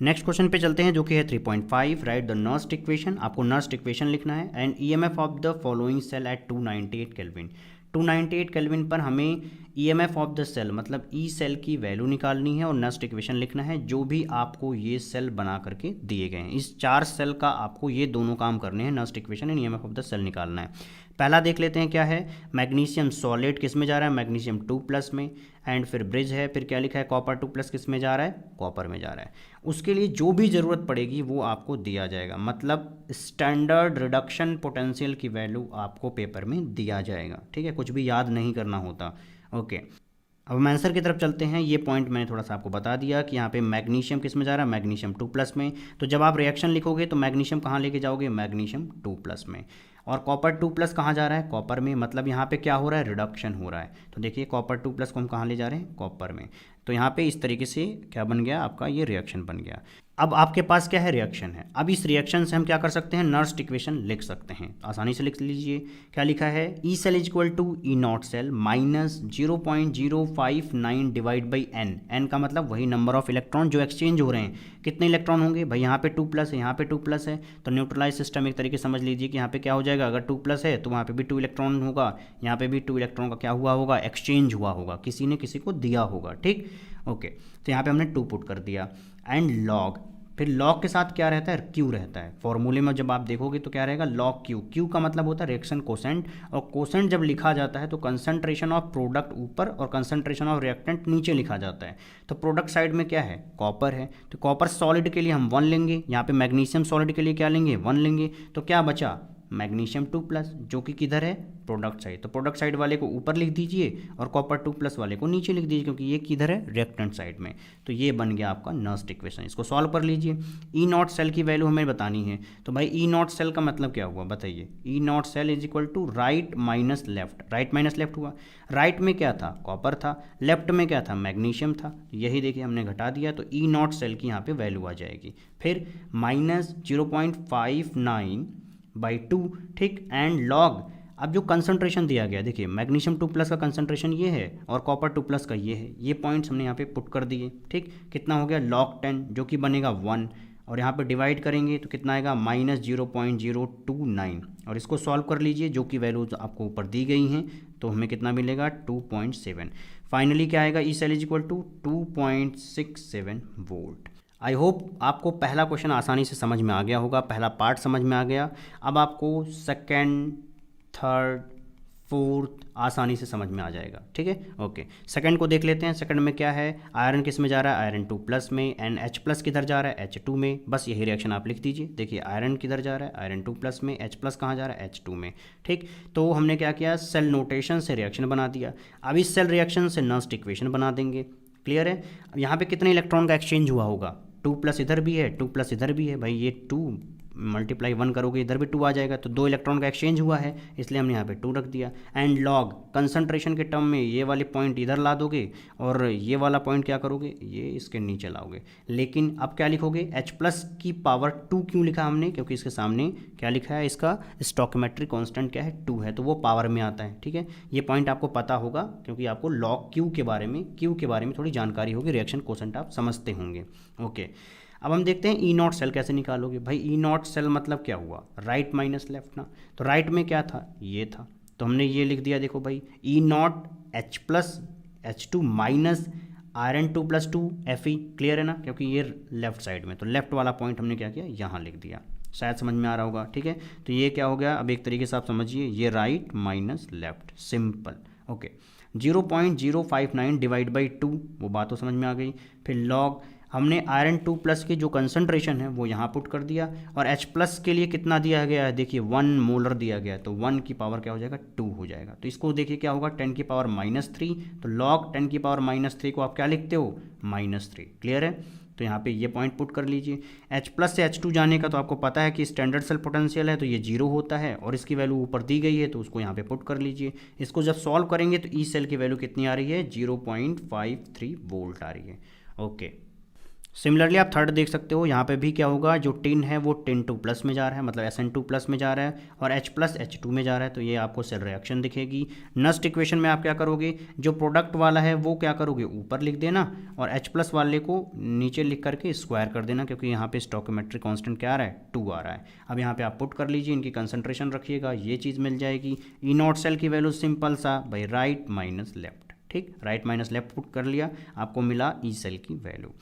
नेक्स्ट क्वेश्चन पे चलते हैं जो कि है 3.5, राइट द नर्स्ट इक्वेशन। आपको नर्स्ट इक्वेशन लिखना है and EMF of the following cell at 298 kelvin. 298 kelvin पर हमें ईएमएफ ऑफ द सेल मतलब ई सेल की वैल्यू निकालनी है और नर्स्ट इक्वेशन लिखना है जो भी आपको ये सेल बना करके दिए गए हैं। इस 4 सेल का आपको ये दोनों काम करने हैं, Nernst equation and EMF of the cell निकालना है। पहला देख लेते हैं क्या है, मैग्नीशियम सॉलिड किस में जा रहा है मैग्नीशियम 2+ में, एंड फिर ब्रिज है, फिर क्या लिखा है कॉपर 2+ किस में जा रहा है कॉपर में जा रहा है। उसके लिए जो भी ज़रूरत पड़ेगी वो आपको दिया जाएगा, मतलब स्टैंडर्ड रिडक्शन पोटेंशियल की वैल्यू आपको पेपर में दिया जाएगा। ठीक है, कुछ भी याद नहीं करना होता। ओके, अब हम आंसर की तरफ चलते हैं। ये पॉइंट मैंने थोड़ा सा आपको बता दिया कि यहाँ पे मैग्नीशियम किस में जा रहा है मैग्नीशियम 2+ में, तो जब आप रिएक्शन लिखोगे तो मैग्नीशियम कहाँ लेके जाओगे मैग्नीशियम 2+ में, और कॉपर 2+ कहाँ जा रहा है कॉपर में, मतलब यहाँ पे क्या हो रहा है रिडक्शन हो रहा है। तो देखिए कॉपर 2+ को हम कहाँ ले जा रहे हैं कॉपर में, तो यहाँ पे इस तरीके से क्या बन गया आपका ये रिएक्शन बन गया। अब आपके पास क्या है रिएक्शन है, अब इस रिएक्शन से हम क्या कर सकते हैं नर्स्ट इक्वेशन लिख सकते हैं। आसानी से लिख लीजिए, क्या लिखा है E cell is equal to E not cell minus 0.059 divide by n. N का मतलब वही नंबर ऑफ इलेक्ट्रॉन जो एक्सचेंज हो रहे हैं, कितने इलेक्ट्रॉन होंगे भाई यहाँ पे 2+ है यहाँ पे 2+ है, तो न्यूट्रलाइज सिस्टम एक तरीके समझ लीजिए कि यहाँ पे क्या हो जाएगा, अगर 2+ है तो वहाँ पे भी 2 इलेक्ट्रॉन होगा, यहाँ पे भी 2 इलेक्ट्रॉन का क्या हुआ होगा एक्सचेंज हुआ होगा, किसी ने किसी को दिया होगा। ठीक, ओके, तो यहाँ पे हमने 2 पुट कर दिया एंड लॉग, फिर लॉग के साथ क्या रहता है क्यू रहता है। फॉर्मूले में जब आप देखोगे तो क्या रहेगा लॉग क्यू, क्यू का मतलब होता है रिएक्शन कोसेंट, और कोसेंट जब लिखा जाता है तो कंसंट्रेशन ऑफ प्रोडक्ट ऊपर और कंसंट्रेशन ऑफ रिएक्टेंट नीचे लिखा जाता है। तो प्रोडक्ट साइड में क्या है कॉपर है, तो कॉपर सॉलिड के लिए हम 1 लेंगे, यहाँ पे मैग्नीशियम सॉलिड के लिए क्या लेंगे 1 लेंगे, तो क्या बचा मैग्नीशियम 2+ जो कि किधर है प्रोडक्ट साइड, तो प्रोडक्ट साइड वाले को ऊपर लिख दीजिए और कॉपर 2+ वाले को नीचे लिख दीजिए क्योंकि ये किधर है रिएक्टेंट साइड में। तो ये बन गया आपका नर्स्ट इक्वेशन, इसको सॉल्व कर लीजिए। ई नॉट सेल की वैल्यू हमें बतानी है, तो भाई ई नॉट सेल का मतलब क्या हुआ बताइए, E not cell is equal to right minus left, right minus left हुआ, राइट में क्या था कॉपर था, लेफ्ट में क्या था मैग्नीशियम था, यही देखिए हमने घटा दिया, तो ई नॉट सेल की यहाँ पे वैल्यू आ जाएगी। फिर माइनस 0.59/2, ठीक, एंड लॉग, अब जो कंसंट्रेशन दिया गया देखिए मैग्नीशियम 2+ का कंसंट्रेशन ये है और कॉपर 2+ का ये है, ये पॉइंट्स हमने यहाँ पे पुट कर दिए। ठीक, कितना हो गया log 10 जो कि बनेगा 1, और यहाँ पे डिवाइड करेंगे तो कितना आएगा माइनस 0.029, और इसको सॉल्व कर लीजिए जो कि वैल्यूज आपको ऊपर दी गई हैं, तो हमें कितना मिलेगा 2.7। फाइनली क्या आएगा E cell is equal to 2.67 volt. I hope आपको पहला क्वेश्चन आसानी से समझ में आ गया होगा, पहला पार्ट समझ में आ गया। अब आपको सेकंड, थर्ड, फोर्थ आसानी से समझ में आ जाएगा। ठीक है, ओके, सेकंड को देख लेते हैं। सेकंड में क्या है, आयरन किस में जा रहा है आयरन 2+ में, NH+ किधर जा रहा है H2 में, बस यही रिएक्शन आप लिख दीजिए। देखिए आयरन किधर जा रहा है आयरन 2+ में, H+ कहाँ जा रहा है H2 में। ठीक, तो हमने क्या किया सेल नोटेशन से रिएक्शन बना दिया। अब इस सेल रिएक्शन से नर्स्ट इक्वेशन बना देंगे। क्लियर है, अब यहाँ पे कितने इलेक्ट्रॉन का एक्सचेंज हुआ होगा, 2+ इधर भी है 2+ इधर भी है, भाई ये 2 मल्टीप्लाई 1 करोगे इधर भी 2 आ जाएगा, तो 2 इलेक्ट्रॉन का एक्सचेंज हुआ है इसलिए हमने यहाँ पे 2 रख दिया। एंड लॉग कंसंट्रेशन के टर्म में ये वाले पॉइंट इधर ला दोगे और ये वाला पॉइंट क्या करोगे, ये इसके नीचे लाओगे। लेकिन अब क्या लिखोगे, H प्लस की पावर 2 क्यों लिखा हमने, क्योंकि इसके सामने क्या लिखा है, इसका स्टोइकोमेट्रिक कांस्टेंट क्या है, 2 है, तो वो पावर में आता है। ठीक है, ये पॉइंट आपको पता होगा क्योंकि आपको लॉग क्यू के बारे में थोड़ी जानकारी होगी, रिएक्शन कोसेंट आप समझते होंगे। ओके, अब हम देखते हैं ई नॉट सेल कैसे निकालोगे। भाई ई नॉट सेल मतलब क्या हुआ, राइट माइनस लेफ्ट ना, तो राइट में क्या था, ये था, तो हमने ये लिख दिया, देखो भाई E naught H plus H2 minus iron 2 plus 2 Fe, clear है ना, क्योंकि ये लेफ्ट साइड में, तो लेफ्ट वाला पॉइंट हमने क्या किया, यहाँ लिख दिया। शायद समझ में आ रहा होगा। ठीक है, तो ये क्या हो गया, अब एक तरीके से आप समझिए, ये right minus left, simple. Okay, 0.059 divide by 2, वो बात तो समझ में आ गई। फिर लॉग हमने आयरन 2 प्लस की जो कंसंट्रेशन है वो यहाँ पुट कर दिया, और H प्लस के लिए कितना दिया गया है, देखिए 1 मोलर दिया गया है, तो 1 की पावर क्या हो जाएगा, 2 हो जाएगा। तो इसको देखिए क्या होगा, 10 की पावर -3, तो लॉग 10 की पावर -3 को आप क्या लिखते हो, -3, क्लियर है। तो यहाँ पे ये पॉइंट पुट कर लीजिए। H प्लस से H2 जाने का तो आपको पता है कि स्टैंडर्ड सेल पोटेंशियल है, तो ये 0 होता है, और इसकी वैल्यू ऊपर दी गई है, तो उसको यहाँ पे पुट कर लीजिए। इसको जब सॉल्व करेंगे तो ई सेल की वैल्यू कितनी आ रही है, 0.53 वोल्ट आ रही है। ओके, सिमिलरली आप थर्ड देख सकते हो, यहाँ पे भी क्या होगा, जो टिन है वो टिन 2 प्लस में जा रहा है, मतलब SN2 प्लस में जा रहा है, और H प्लस H2 में जा रहा है, तो ये आपको सेल रिएक्शन दिखेगी। नस्ट इक्वेशन में आप क्या करोगे, जो प्रोडक्ट वाला है वो क्या करोगे, ऊपर लिख देना, और H प्लस वाले को नीचे लिख करके स्क्वायर कर देना, क्योंकि यहाँ पे स्टोइकोमेट्रिक कांस्टेंट क्या आ रहा है, 2 आ रहा है। अब यहाँ पे आप पुट कर लीजिए, इनकी कंसंट्रेशन रखिएगा, ये चीज़ मिल जाएगी। ई नॉट सेल की वैल्यू सिंपल सा भाई राइट माइनस लेफ्ट, ठीक, राइट माइनस लेफ्ट पुट कर लिया, आपको मिला ई सेल की वैल्यू।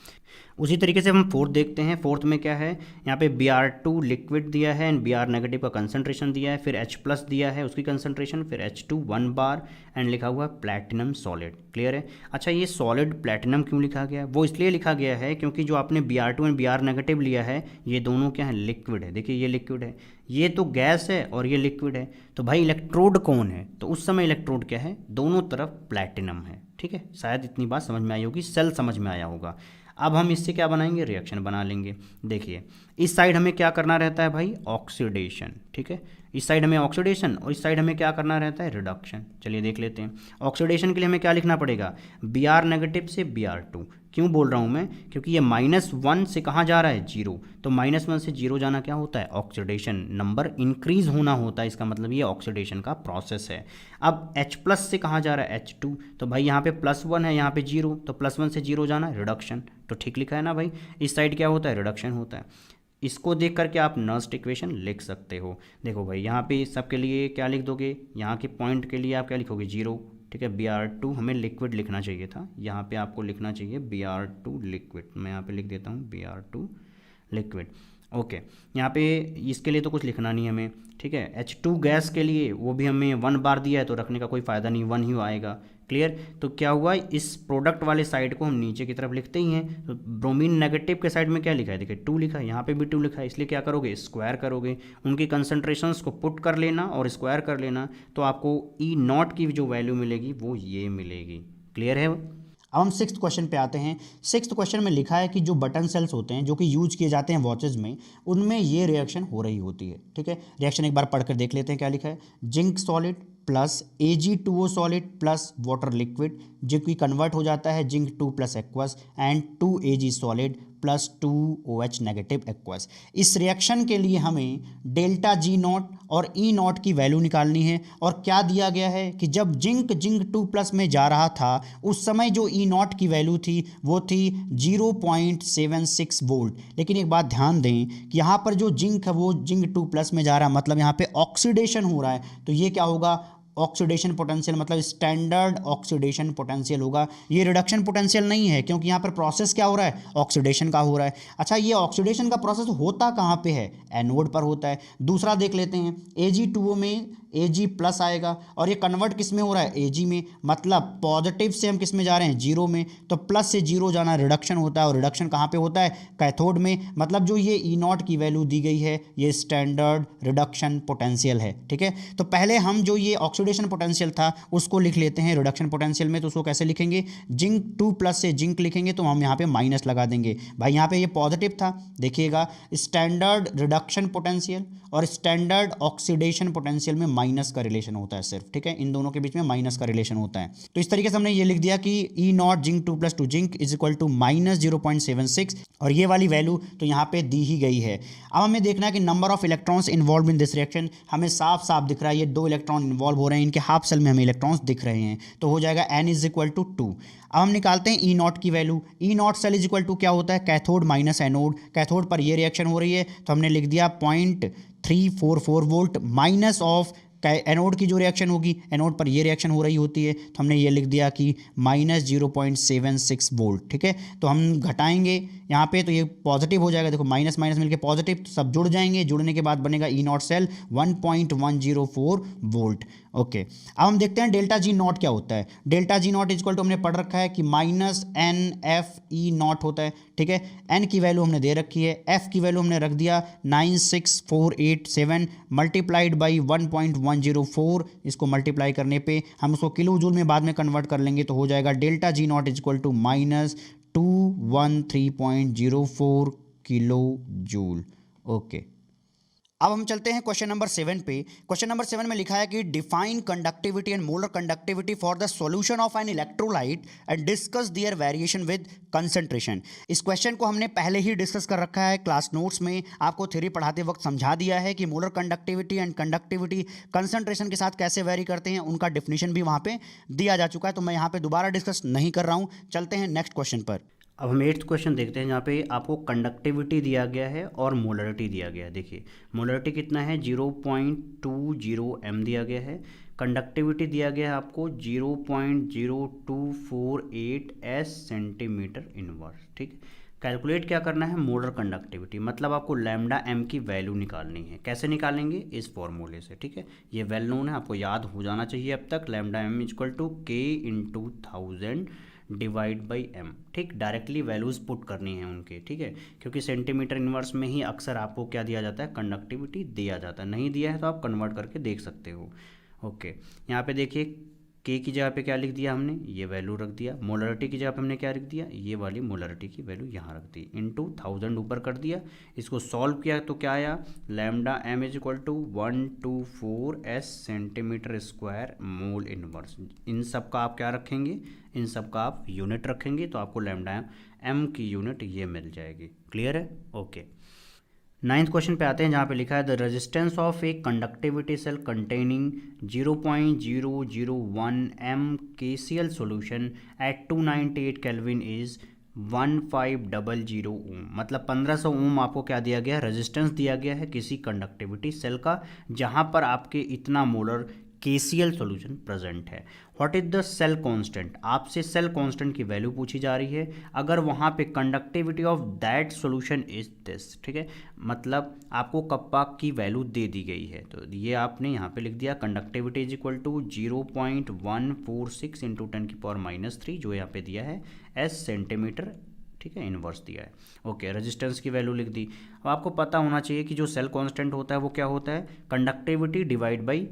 उसी तरीके से हम फोर्थ देखते हैं। फोर्थ में क्या है, यहाँ पे Br2 लिक्विड दिया है एंड Br नेगेटिव का कंसंट्रेशन दिया है, फिर H प्लस दिया है उसकी कंसंट्रेशन, फिर H2 1 बार एंड लिखा हुआ प्लैटिनम सॉलिड, क्लियर है। अच्छा, ये सॉलिड प्लैटिनम क्यों लिखा गया है, वो इसलिए लिखा गया है क्योंकि जो आपने Br2 एंड Br नेगेटिव लिया है, ये दोनों क्या है, लिक्विड है। देखिए ये लिक्विड है, ये तो गैस है और ये लिक्विड है, तो भाई इलेक्ट्रोड कौन है, तो उस समय इलेक्ट्रोड क्या है, दोनों तरफ प्लैटिनम है। ठीक है, शायद इतनी बात समझ में आई होगी, सेल समझ में आया होगा। अब हम इससे क्या बनाएंगे, रिएक्शन बना लेंगे। देखिए इस साइड हमें क्या करना रहता है भाई, ऑक्सीडेशन, ठीक है, इस साइड हमें ऑक्सीडेशन और इस साइड हमें क्या करना रहता है, रिडक्शन। चलिए देख लेते हैं। ऑक्सीडेशन के लिए हमें क्या लिखना पड़ेगा, Br नेगेटिव से Br2। क्यों बोल रहा हूँ मैं, क्योंकि ये -1 से कहाँ जा रहा है, 0, तो -1 से 0 जाना क्या होता है, ऑक्सीडेशन, नंबर इंक्रीज होना होता है, इसका मतलब ये ऑक्सीडेशन का प्रोसेस है। अब H प्लस से कहाँ जा रहा है, H2, तो भाई यहाँ पे +1 है, यहाँ पे 0, तो +1 से 0 जाना है, रिडक्शन। तो ठीक लिखा है ना भाई, इस साइड क्या होता है, रिडक्शन होता है। इसको देख करके आप नस्ट इक्वेशन लिख सकते हो। देखो भाई यहाँ पे सबके लिए क्या लिख दोगे, यहाँ के पॉइंट के लिए आप क्या लिखोगे, 0, ठीक है। Br2 हमें लिक्विड लिखना चाहिए था, यहाँ पे आपको लिखना चाहिए Br2 लिक्विड। मैं यहाँ पे लिख देता हूँ Br2 लिक्विड। ओके, यहाँ पे इसके लिए तो कुछ लिखना नहीं हमें, ठीक है। H2 गैस के लिए वो भी हमें 1 बार दिया है, तो रखने का कोई फ़ायदा नहीं, 1 ही आएगा, क्लियर। तो क्या हुआ, इस प्रोडक्ट वाले साइड को हम नीचे की तरफ लिखते ही हैं, तो ब्रोमीन नेगेटिव के साइड में क्या लिखा है, देखिए 2 लिखा है, यहाँ पे भी 2 लिखा है, इसलिए क्या करोगे, स्क्वायर करोगे, उनकी कंसंट्रेशंस को पुट कर लेना और स्क्वायर कर लेना, तो आपको ई नॉट की जो वैल्यू मिलेगी वो ये मिलेगी, क्लियर है। अब हम 6th क्वेश्चन पे आते हैं। 6th क्वेश्चन में लिखा है कि जो बटन सेल्स होते हैं जो कि यूज किए जाते हैं वॉचेज में, उनमें ये रिएक्शन हो रही होती है, ठीक है। रिएक्शन एक बार पढ़कर देख लेते हैं क्या लिखा है। Zinc solid plus Ag2O solid plus water liquid, जो कि कन्वर्ट हो जाता है zinc 2 plus aqueous and 2Ag solid plus 2OH negative aqueous. इस रिएक्शन के लिए हमें डेल्टा G0 और E0 की वैल्यू निकालनी है। और क्या दिया गया है कि जब जिंक 2 प्लस में जा रहा था उस समय जो E0 की वैल्यू थी वो थी 0.76 वोल्ट। लेकिन एक बात ध्यान दें कि यहाँ पर जो जिंक है वो जिंक 2 प्लस में जा रहा है, मतलब यहाँ पे ऑक्सीडेशन हो रहा है, तो ये क्या होगा, ऑक्सीडेशन पोटेंशियल, मतलब स्टैंडर्ड ऑक्सीडेशन पोटेंशियल होगा। ये रिडक्शन पोटेंशियल नहीं है, क्योंकि यहाँ पर प्रोसेस क्या हो रहा है, ऑक्सीडेशन का हो रहा है। अच्छा, ये ऑक्सीडेशन का प्रोसेस होता कहाँ पे है, एनोड पर होता है। दूसरा देख लेते हैं, Ag2O में Ag प्लस आएगा, और ये कन्वर्ट किस में हो रहा है, Ag में, मतलब पॉजिटिव से हम किस में जा रहे हैं, जीरो में, तो प्लस से जीरो जाना रिडक्शन होता है, और रिडक्शन कहाँ पे होता है, कैथोड में। मतलब जो ये ई नॉट की वैल्यू दी गई है ये स्टैंडर्ड रिडक्शन पोटेंशियल है, ठीक है। तो पहले हम जो ये ऑक्सीडेशन पोटेंशियल था उसको लिख लेते हैं रिडक्शन पोटेंशियल में। तो उसको कैसे लिखेंगे, जिंक 2 प्लस से जिंक लिखेंगे तो हम यहाँ पे माइनस लगा देंगे। भाई यहाँ पे ये पॉजिटिव था, देखिएगा स्टैंडर्ड रिडक्शन पोटेंशियल और स्टैंडर्ड ऑक्सीडेशन पोटेंशियल में माइनस का रिलेशन होता है सिर्फ, ठीक है, इन दोनों के बीच में माइनस का रिलेशन होता है। तो इस तरीके से हमने ये लिख दिया कि E naught zinc 2 plus 2 zinc is equal to minus 0.76, और ये वाली वैल्यू तो यहाँ पे दी ही गई है। अब हमें देखना है कि number of electrons involve in this reaction, हमें साफ साफ दिख रहा है ये 2 इलेक्ट्रॉन इन्वॉल्व हो रहे हैं, इनके हाफ सेल में हमें इलेक्ट्रॉन्स दिख रहे हैं, तो हो जाएगा n इज इक्वल टू 2। अब हम निकालते हैं ई नॉट की value. E not cell is equal to क्या होता है, कैथोड माइनस एनोड। कैथोड पर ये रिएक्शन हो रही है तो हमने लिख दिया 0.344 वोल्ट माइनस ऑफ एनोड की जो रिएक्शन होगी, एनोड पर ये रिएक्शन हो रही होती है तो हमने ये लिख दिया कि माइनस 0.76 वोल्ट, ठीक है। तो हम घटाएंगे यहाँ पे तो ये पॉजिटिव हो जाएगा, देखो माइनस माइनस मिलके पॉजिटिव, तो सब जुड़ जाएंगे, जुड़ने के बाद बनेगा ई नॉट सेल 1.104 वोल्ट। ओके, अब हम देखते हैं डेल्टा जी नॉट क्या होता है। Delta G not is equal to हमने पढ़ रखा है कि minus n F E not होता है, ठीक है। एन की वैल्यू हमने दे रखी है, एफ की वैल्यू हमने रख दिया 96487 मल्टीप्लाइड बाई 1.104, इसको मल्टीप्लाई करने पे हम उसको किलो जूल में बाद में कन्वर्ट कर लेंगे तो हो जाएगा delta G not is equal to minus 213.04 kilo joule. Okay, अब हम चलते हैं क्वेश्चन नंबर 7 पे। क्वेश्चन नंबर 7 में लिखा है कि define conductivity and molar conductivity for the solution of an electrolyte and discuss their variation with concentration. इस क्वेश्चन को हमने पहले ही डिस्कस कर रखा है क्लास नोट्स में, आपको थ्योरी पढ़ाते वक्त समझा दिया है कि molar conductivity and conductivity concentration के साथ कैसे वेरी करते हैं, उनका डिफिनीशन भी वहाँ पे दिया जा चुका है, तो मैं यहाँ पे दोबारा डिस्कस नहीं कर रहा हूँ। चलते हैं नेक्स्ट क्वेश्चन पर। अब हम 8th क्वेश्चन देखते हैं जहाँ पे आपको कंडक्टिविटी दिया गया है और मोलरिटी दिया गया है। देखिए मोलरिटी कितना है, 0.20 m दिया गया है। कंडक्टिविटी दिया गया है आपको 0.0248 s सेंटीमीटर इनवर्स, ठीक। कैलकुलेट क्या करना है, मोलर कंडक्टिविटी, मतलब आपको लैम्डा m की वैल्यू निकालनी है। कैसे निकालेंगे, इस फॉर्मूले से, ठीक है। ये वेल नोन है, आपको याद हो जाना चाहिए अब तक। Lambda m equal to k into 1000 divide by m, ठीक। डायरेक्टली वैल्यूज़ पुट करनी है उनके, ठीक है, क्योंकि सेंटीमीटर इनवर्स में ही अक्सर आपको क्या दिया जाता है, कंडक्टिविटी दिया जाता है। नहीं दिया है तो आप कन्वर्ट करके देख सकते हो। ओके, यहाँ पे देखिए k की जगह पे क्या लिख दिया हमने, ये वैल्यू रख दिया। मोलरिटी की जगह पे हमने क्या रख दिया, ये वाली मोलरिटी की वैल्यू यहाँ रख दी, इंटू 1000 ऊपर कर दिया। इसको सॉल्व किया तो क्या आया, lambda m is equal to 124 s centimetre square mole inverse. इन सब का आप क्या रखेंगे, इन सब का आप यूनिट रखेंगे तो आपको लैम्डा m की यूनिट ये मिल जाएगी। क्लियर है, ओके। 9th क्वेश्चन पे आते हैं जहाँ पे लिखा है the resistance of a conductivity cell containing 0.001 m KCl solution at 298 kelvin is 1500 ohm, मतलब 1500 ओम आपको क्या दिया गया है, रेजिस्टेंस दिया गया है किसी कंडक्टिविटी सेल का जहाँ पर आपके इतना मोलर KCl सॉल्यूशन प्रेजेंट है। What is the cell constant, आपसे सेल कांस्टेंट की वैल्यू पूछी जा रही है अगर वहाँ पे conductivity of that solution is this, ठीक है, मतलब आपको कप्पा की वैल्यू दे दी गई है तो ये आपने यहाँ पे लिख दिया conductivity is equal to 0.146 into 10⁻³ जो यहाँ पे दिया है s सेंटीमीटर, ठीक है, इनवर्स दिया है। ओके, रेजिस्टेंस की वैल्यू लिख दी। अब आपको पता होना चाहिए कि जो सेल कांस्टेंट होता है वो क्या होता है, कंडक्टिविटी डिवाइड बाई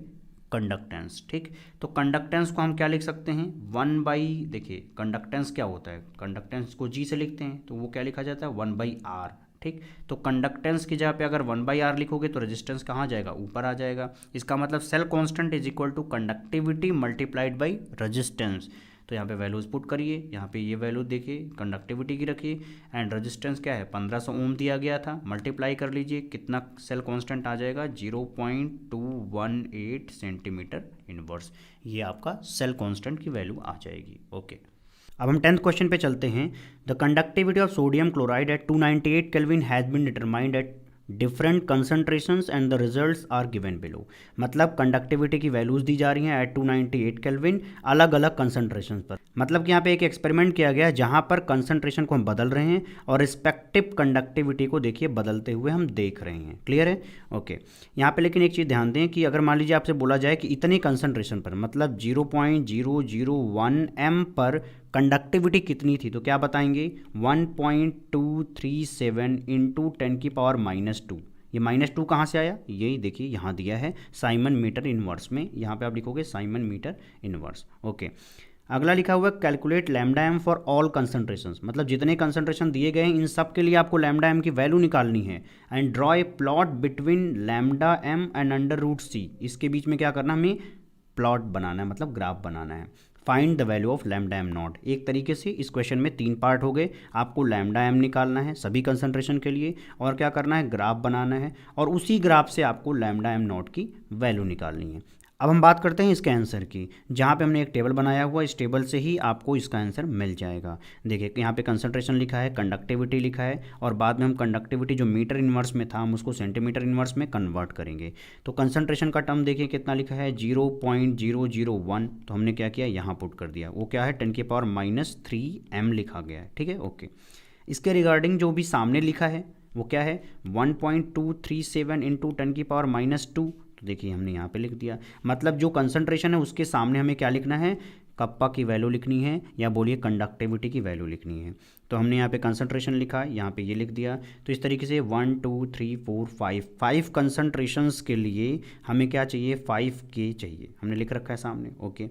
कंडक्टेंस, ठीक। तो कंडक्टेंस को हम क्या लिख सकते हैं, 1/, देखिए कंडक्टेंस क्या होता है, कंडक्टेंस को G से लिखते हैं तो वो क्या लिखा जाता है 1/R, ठीक। तो कंडक्टेंस की जगह पे अगर 1/R लिखोगे तो रेजिस्टेंस कहाँ जाएगा, ऊपर आ जाएगा। इसका मतलब cell constant is equal to conductivity multiplied by resistance. तो यहाँ पे वैल्यूज पुट करिए, यहाँ पे ये वैल्यू देखिए कंडक्टिविटी की रखिए एंड रेजिस्टेंस क्या है 1500 ओम दिया गया था, मल्टीप्लाई कर लीजिए, कितना सेल कांस्टेंट आ जाएगा 0.218 सेंटीमीटर इनवर्स, ये आपका सेल कांस्टेंट की वैल्यू आ जाएगी। ओके, अब हम 10th क्वेश्चन पे चलते हैं। The conductivity of sodium chloride at 298 kelvin has been determined at different concentrations and the results are given below. मतलब कंडक्टिविटी की वैल्यूज दी जा रही हैं एट 298 केल्विन अलग अलग कंसंट्रेशन पर। मतलब कि यहाँ पे एक एक्सपेरिमेंट किया गया है जहाँ पर कंसंट्रेशन को हम बदल रहे हैं और रिस्पेक्टिव कंडक्टिविटी को देखिए बदलते हुए हम देख रहे हैं। क्लियर है? ओके। यहाँ पे लेकिन एक चीज़ ध्यान दें कि अगर मान लीजिए आपसे बोला जाए कि इतने कंसंट्रेशन पर मतलब 0.001 m पर कंडक्टिविटी कितनी थी, तो क्या बताएंगे 1.237 इंटू 10⁻²। ये -2 कहाँ से आया? यही देखिए यहाँ दिया है साइमन मीटर इनवर्स में, यहाँ पे आप लिखोगे साइमन मीटर इनवर्स। ओके। अगला लिखा हुआ है calculate lambda M for all concentrations. मतलब जितने कंसंट्रेशन दिए गए हैं इन सब के लिए आपको लैम्डा एम की वैल्यू निकालनी है। And draw a plot between lambda M and √c। इसके बीच में क्या करना, हमें प्लॉट बनाना है, मतलब ग्राफ बनाना है। Find the value of lambda M not. एक तरीके से इस क्वेश्चन में 3 पार्ट हो गए। आपको लैम्डा एम निकालना है सभी कंसंट्रेशन के लिए, और क्या करना है, ग्राफ बनाना है, और उसी ग्राफ से आपको लैम्डा एम नॉट की वैल्यू निकालनी है। अब हम बात करते हैं इसके आंसर की, जहाँ पे हमने एक टेबल बनाया हुआ, इस टेबल से ही आपको इसका आंसर मिल जाएगा। देखिए यहाँ पे कंसंट्रेशन लिखा है, कंडक्टिविटी लिखा है, और बाद में हम कंडक्टिविटी जो मीटर इनवर्स में था हम उसको सेंटीमीटर इनवर्स में कन्वर्ट करेंगे। तो कंसंट्रेशन का टर्म देखिए कितना लिखा है 0.001, तो हमने क्या किया यहाँ पुट कर दिया, वो क्या है 10⁻³ m लिखा गया है। ठीक है, ओके। इसके रिगार्डिंग जो भी सामने लिखा है वो क्या है 1.237 इंटू 10⁻²। तो देखिए हमने यहाँ पे लिख दिया। मतलब जो कंसंट्रेशन है उसके सामने हमें क्या लिखना है, कप्पा की वैल्यू लिखनी है, या बोलिए कंडक्टिविटी की वैल्यू लिखनी है। तो हमने यहाँ पे कंसंट्रेशन लिखा, यहाँ पे ये लिख दिया। तो इस तरीके से 1 2 3 4 5 कंसंट्रेशंस के लिए हमें क्या चाहिए 5K चाहिए, हमने लिख रखा है सामने। ओके।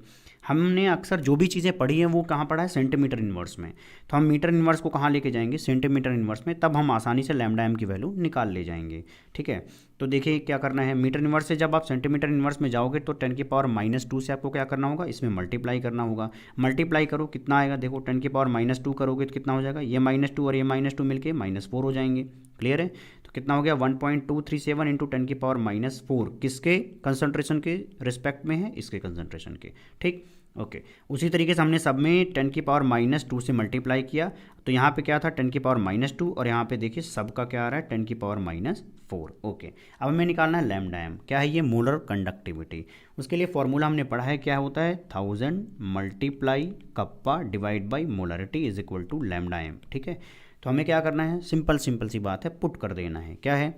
हमने अक्सर जो भी चीज़ें पढ़ी हैं वो कहाँ पढ़ा है, सेंटीमीटर इन्वर्स में। तो हम मीटर इन्वर्स को कहाँ लेके जाएंगे, सेंटीमीटर इन्वर्स में, तब हम आसानी से लैम्डा एम की वैल्यू निकाल ले जाएंगे। ठीक है, तो देखिए क्या करना है, मीटर इन्वर्स से जब आप सेंटीमीटर इन्वर्स में जाओगे तो 10⁻² से आपको क्या करना होगा, इसमें मल्टीप्लाई करना होगा। मल्टीप्लाई करो कितना आएगा, देखो 10⁻² करोगे तो कितना हो जाएगा, ये -2 और ये -2 मिलके -4 हो जाएंगे। क्लियर है? तो कितना हो गया 1.237 इंटू 10⁻⁴ किसके कंसंट्रेशन के रिस्पेक्ट में है, इसके कंसंट्रेशन के। ठीक, ओके। उसी तरीके से हमने सब में 10⁻² से मल्टीप्लाई किया, तो यहाँ पे क्या था 10⁻², और यहाँ पे देखिए सबका क्या आ रहा है 10⁻⁴। ओके। अब हमें निकालना है लैम्डा एम। क्या है ये, मोलर कंडक्टिविटी। उसके लिए फॉर्मूला हमने पढ़ा है, क्या होता है 1000 multiply kappa divide by molarity is equal to lambda M. ठीक है, तो हमें क्या करना है, सिंपल सी बात है, पुट कर देना है। क्या है,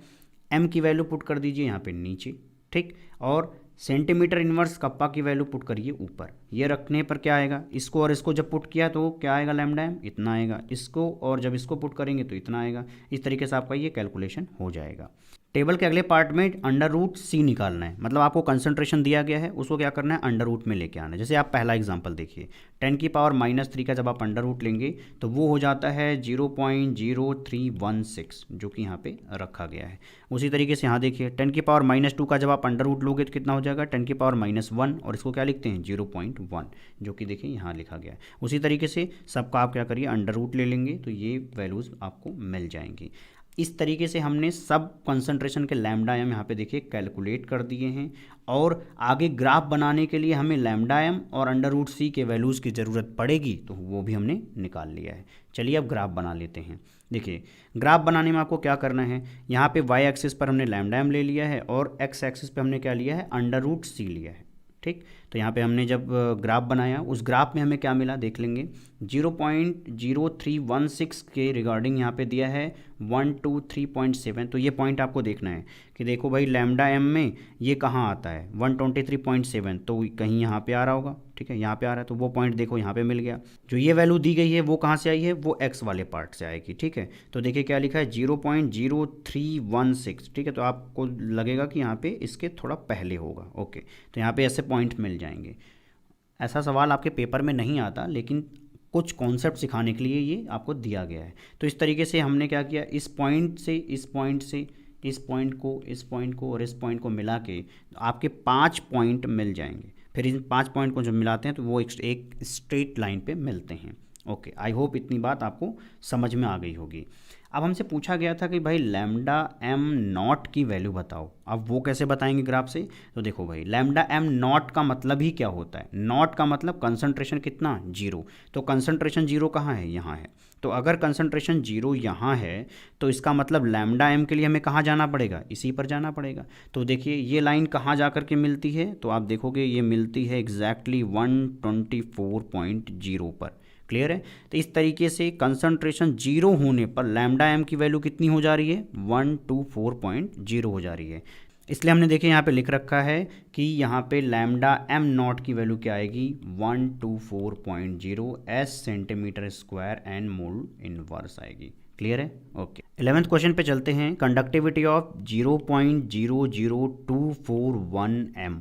एम की वैल्यू पुट कर दीजिए यहाँ पे नीचे। ठीक, और सेंटीमीटर इन्वर्स कप्पा की वैल्यू पुट करिए ऊपर। ये रखने पर क्या आएगा, इसको और इसको जब पुट किया तो क्या आएगा लैम्डा एम, इतना आएगा। इसको और जब इसको पुट करेंगे तो इतना आएगा। इस तरीके से आपका ये कैलकुलेशन हो जाएगा। टेबल के अगले पार्ट में √c निकालना है। मतलब आपको कंसंट्रेशन दिया गया है, उसको क्या करना है √, में लेके आना है। जैसे आप पहला एग्जांपल देखिए, 10⁻³ का जब आप √, लेंगे तो वो हो जाता है 0.0316, जो कि यहाँ पे रखा गया है। उसी तरीके से यहाँ देखिए 10⁻² का जब आप √ लोगे तो कितना हो जाएगा 10⁻⁻1, और इसको क्या लिखते हैं 0.1, जो कि देखिए यहाँ लिखा गया है। उसी तरीके से सबका आप क्या करिए √ ले लेंगे, तो ये वैल्यूज़ आपको मिल जाएंगी। इस तरीके से हमने सब कंसंट्रेशन के लैम्डा एम यहाँ पे देखिए कैलकुलेट कर दिए हैं, और आगे ग्राफ बनाने के लिए हमें लैम्डा एम और √c के वैल्यूज़ की ज़रूरत पड़ेगी, तो वो भी हमने निकाल लिया है। चलिए अब ग्राफ बना लेते हैं। देखिए ग्राफ बनाने में आपको क्या करना है, यहाँ पे y एक्सिस पर हमने लैम्डा एम ले लिया है, और x एक्सिस पे हमने क्या लिया है √c लिया है। ठीक, तो यहाँ पे हमने जब ग्राफ बनाया, उस ग्राफ में हमें क्या मिला देख लेंगे, 0.0316 के रिगार्डिंग यहाँ पे दिया है 123.7। तो ये पॉइंट आपको देखना है कि देखो भाई लैम्डा एम में ये कहाँ आता है 123.7, तो कहीं यहाँ पे आ रहा होगा। ठीक है, यहाँ पे आ रहा है, तो वो पॉइंट देखो यहाँ पे मिल गया। जो ये वैल्यू दी गई है वो कहाँ से आई है, वो x वाले पार्ट से आएगी। ठीक है, तो देखिए क्या लिखा है 0.0316। ठीक है, तो आपको लगेगा कि यहाँ पे इसके थोड़ा पहले होगा। ओके, तो यहाँ पे ऐसे पॉइंट मिल जाएंगे। ऐसा सवाल आपके पेपर में नहीं आता, लेकिन कुछ कॉन्सेप्ट सिखाने के लिए ये आपको दिया गया है। तो इस तरीके से हमने क्या किया, इस पॉइंट से इस पॉइंट से इस पॉइंट को, इस पॉइंट को और इस पॉइंट को मिला के आपके 5 पॉइंट मिल जाएंगे। फिर इन 5 पॉइंट को जब मिलाते हैं तो वो एक स्ट्रेट लाइन पे मिलते हैं। ओके, आई होप इतनी बात आपको समझ में आ गई होगी। अब हमसे पूछा गया था कि भाई लैम्डा एम नॉट की वैल्यू बताओ, अब वो कैसे बताएंगे ग्राफ से। तो देखो भाई लैम्डा एम नॉट का मतलब ही क्या होता है, नॉट का मतलब कंसंट्रेशन कितना, जीरो। तो कंसंट्रेशन जीरो कहाँ है, यहाँ है। तो अगर कंसंट्रेशन जीरो यहाँ है तो इसका मतलब लैम्डा एम के लिए हमें कहाँ जाना पड़ेगा, इसी पर जाना पड़ेगा। तो देखिए ये लाइन कहाँ जा कर के मिलती है, तो आप देखोगे ये मिलती है एग्जैक्टली 124.0 पर। क्लियर है। तो इस तरीके से कंसंट्रेशन जीरो होने पर लैम्डा एम की वैल्यू कितनी हो जा रही है, 124.0 हो जा रही है। इसलिए हमने देखिए यहाँ पे लिख रखा है कि यहाँ पे लैम्डा एम नॉट की वैल्यू क्या आएगी, 124.0 S centimetre square and mole inverse आएगी। क्लियर है, ओके। 11th क्वेश्चन पे चलते हैं। Conductivity of 0.00241 m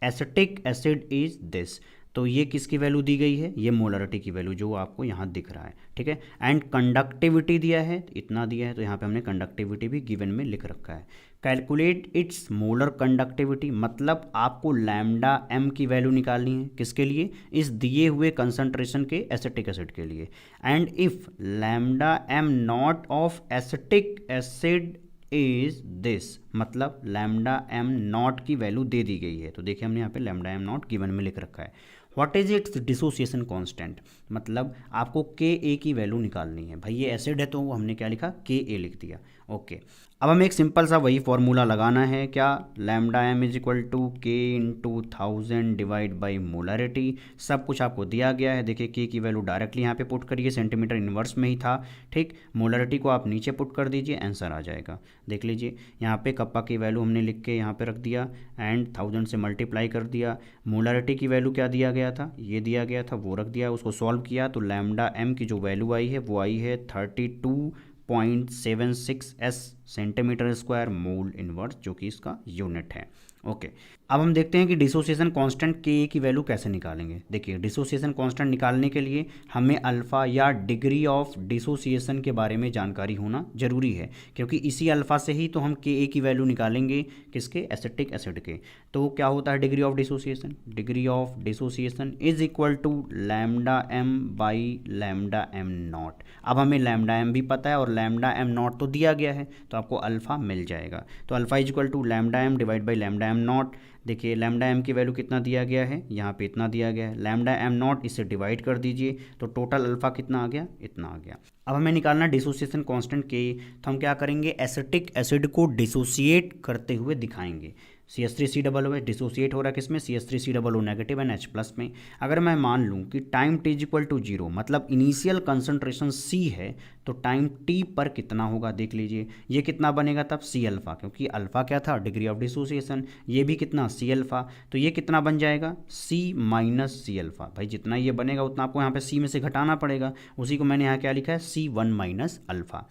acetic acid is this. तो ये किसकी वैल्यू दी गई है, ये मोलरिटी की वैल्यू जो आपको यहाँ दिख रहा है, ठीक है। एंड कंडक्टिविटी दिया है, इतना दिया है, तो यहाँ पे हमने कंडक्टिविटी भी गिवन में लिख रखा है। कैलकुलेट इट्स मोलर कंडक्टिविटी, मतलब आपको लैम्डा एम की वैल्यू निकालनी है, किसके लिए, इस दिए हुए कंसंट्रेशन के एसिटिक एसिड के लिए। And if lambda M not of acetic acid is this, मतलब लैम्डा एम नॉट की वैल्यू दे दी गई है। तो देखिए हमने यहाँ पे लैम्डा एम नॉट गिवन में लिख रखा है। What is it's dissociation constant, मतलब आपको के ए की वैल्यू निकालनी है। भाई ये एसिड है तो हमने क्या लिखा, के ए लिख दिया, ओके। अब हमें एक सिंपल सा वही फॉर्मूला लगाना है, क्या, lambda M is equal to K into 1000 divide by molarity. सब कुछ आपको दिया गया है। देखिए के की वैल्यू डायरेक्टली यहाँ पे पुट करिए, सेंटीमीटर इनवर्स में ही था, ठीक। मोलरिटी को आप नीचे पुट कर दीजिए, आंसर आ जाएगा। देख लीजिए यहाँ पे कप्पा की वैल्यू हमने लिख के यहाँ पे रख दिया एंड 1000 से मल्टीप्लाई कर दिया। मोलरिटी की वैल्यू क्या दिया गया था, ये दिया गया था, वो रख दिया, उसको सॉल्व किया तो लैम्डा एम की जो वैल्यू आई है वो आई है 32.76 S centimetre square mole inverse, जो कि इसका यूनिट है, ओके। अब हम देखते हैं कि डिसोसिएशन कांस्टेंट के की वैल्यू कैसे निकालेंगे। देखिए डिसोसिएशन कांस्टेंट निकालने के लिए हमें अल्फ़ा या डिग्री ऑफ डिसोसिएशन के बारे में जानकारी होना जरूरी है, क्योंकि इसी अल्फ़ा से ही तो हम के की वैल्यू निकालेंगे, किसके, एसिटिक एसिड के। तो क्या होता है degree of dissociation, degree of dissociation is equal to lambda M by lambda M not. अब हमें लैम्डा एम भी पता है और लैम्डा एम नॉट तो दिया गया है, तो आपको अल्फ़ा मिल जाएगा। तो alpha is equal to lambda M divide by lambda M not. देखिए लैम्डा एम की वैल्यू कितना दिया गया है, यहाँ पे इतना दिया गया है, लैम्डा एम नॉट इससे डिवाइड कर दीजिए तो टोटल अल्फ़ा कितना आ गया, इतना आ गया। अब हमें निकालना डिसोसिएशन कांस्टेंट के, तो हम क्या करेंगे, एसिटिक एसिड को डिसोसिएट करते हुए दिखाएंगे। CH3COO डिसोसिएट हो रहा है किसमें, CH3COO negative and H plus में। अगर मैं मान लूँ कि टाइम t इक्वल टू 0, मतलब इनिशियल कंसंट्रेशन C है, तो टाइम t पर कितना होगा, देख लीजिए ये कितना बनेगा तब, C अल्फ़ा, क्योंकि अल्फ़ा क्या था, डिग्री ऑफ डिसोसिएशन, ये भी कितना, C अल्फ़ा, तो ये कितना बन जाएगा, C माइनस C अल्फ़ा। भाई जितना ये बनेगा उतना आपको यहाँ पे C में से घटाना पड़ेगा, उसी को मैंने यहाँ क्या लिखा है, C1 माइनस अल्फ़ा।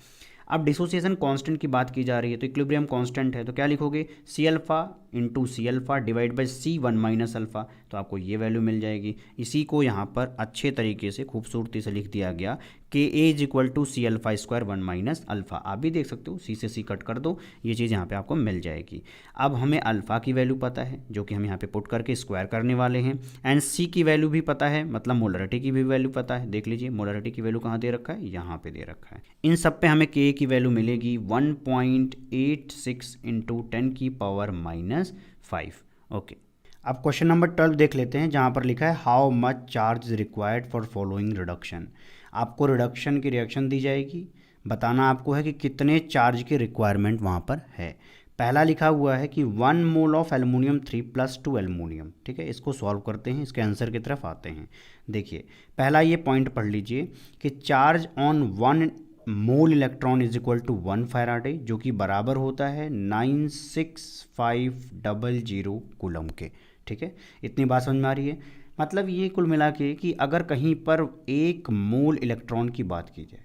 अब डिसोसिएशन कांस्टेंट की बात की जा रही है, तो इक्विलिब्रियम कांस्टेंट है, तो क्या लिखोगे, C alpha into C alpha divide by C1 minus alpha, तो आपको ये वैल्यू मिल जाएगी। इसी को यहाँ पर अच्छे तरीके से खूबसूरती से लिख दिया गया, K a is equal to C alpha square 1 minus alpha. आप भी देख सकते हो, C से C कट कर दो, ये चीज़ यहाँ पे आपको मिल जाएगी। अब हमें अल्फ़ा की वैल्यू पता है, जो कि हम यहाँ पे पुट करके स्क्वायर करने वाले हैं, एंड C की वैल्यू भी पता है, मतलब मोलरिटी की भी वैल्यू पता है। देख लीजिए मोलरिटी की वैल्यू कहाँ दे रखा है, यहाँ पे दे रखा है। इन सब पे हमें के की वैल्यू मिलेगी 1.86 इंटू 10 की पावर माइनस 5, ओके। अब क्वेश्चन नंबर 12 देख लेते हैं, जहाँ पर लिखा है how much charge is required for following reduction. आपको रिडक्शन की रिएक्शन दी जाएगी, बताना आपको है कि कितने चार्ज की रिक्वायरमेंट वहाँ पर है। पहला लिखा हुआ है कि 1 मोल ऑफ एल्युमिनियम 3+2 एल्युमिनियम, ठीक है। इसको सॉल्व करते हैं, इसके आंसर की तरफ आते हैं। देखिए पहला ये पॉइंट पढ़ लीजिए कि charge on 1 mole electron is equal to 1 faraday, जो कि बराबर होता है 96500 कूलम के, ठीक है। इतनी बात समझ में आ रही है। मतलब ये कुल मिला के कि अगर कहीं पर 1 मोल इलेक्ट्रॉन की बात की जाए,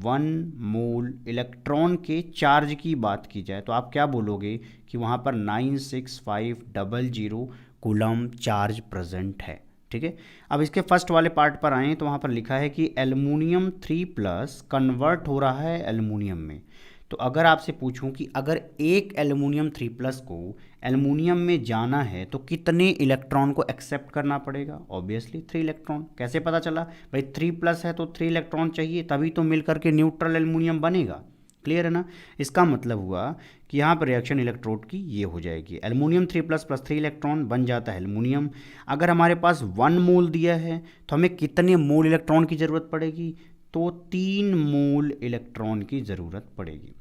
1 मोल इलेक्ट्रॉन के चार्ज की बात की जाए, तो आप क्या बोलोगे कि वहाँ पर 96500 कूलम चार्ज प्रेजेंट है, ठीक है। अब इसके फर्स्ट वाले पार्ट पर आएँ तो वहाँ पर लिखा है कि एल्युमिनियम 3+ कन्वर्ट हो रहा है एल्युमिनियम में। तो अगर आपसे पूछूं कि अगर एक एल्युमिनियम 3+ को एल्युमिनियम में जाना है तो कितने इलेक्ट्रॉन को एक्सेप्ट करना पड़ेगा, ऑब्वियसली 3 इलेक्ट्रॉन। कैसे पता चला भाई 3+ है तो 3 इलेक्ट्रॉन चाहिए, तभी तो मिलकर के न्यूट्रल एल्युमिनियम बनेगा, क्लियर है ना। इसका मतलब हुआ कि यहाँ पर रिएक्शन इलेक्ट्रोड की ये हो जाएगी, एल्युमिनियम 3+ + 3 इलेक्ट्रॉन बन जाता है एल्युमिनियम। अगर हमारे पास 1 मोल दिया है तो हमें कितने मोल इलेक्ट्रॉन की ज़रूरत पड़ेगी, तो 3 मोल इलेक्ट्रॉन की ज़रूरत पड़ेगी।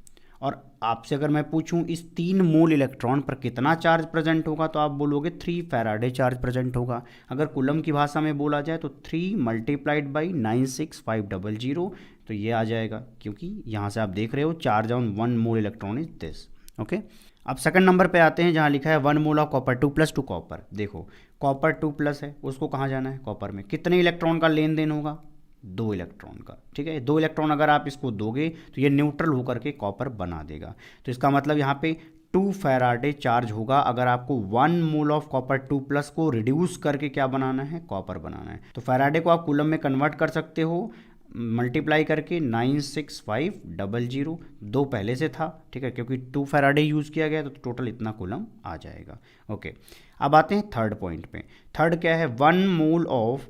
और आपसे अगर मैं पूछूं इस 3 मोल इलेक्ट्रॉन पर कितना चार्ज प्रेजेंट होगा, तो आप बोलोगे 3 फैराडे चार्ज प्रेजेंट होगा। अगर कूलम की भाषा में बोला जाए तो 3 × 96500, तो ये आ जाएगा, क्योंकि यहाँ से आप देख रहे हो charge on 1 mole electron is this. Okay, अब सेकंड नंबर पे आते हैं जहाँ लिखा है 1 mole of copper 2+ to copper. देखो कॉपर 2+ है, उसको कहाँ जाना है, कॉपर में कितने इलेक्ट्रॉन का लेन देन होगा, 2 इलेक्ट्रॉन का। ठीक है, 2 इलेक्ट्रॉन अगर आप इसको दोगे तो ये न्यूट्रल होकर के कॉपर बना देगा। तो इसका मतलब यहाँ पे 2 फैराडे चार्ज होगा अगर आपको 1 मोल ऑफ कॉपर 2+ को रिड्यूस करके क्या बनाना है, कॉपर बनाना है। तो फैराडे को आप कूलम में कन्वर्ट कर सकते हो मल्टीप्लाई करके 96500, 2 पहले से था, ठीक है, क्योंकि 2 फैराडे यूज़ किया गया तो टोटल इतना कूलम आ जाएगा। ओके, अब आते हैं थर्ड पॉइंट पे। थर्ड क्या है, 1 mole of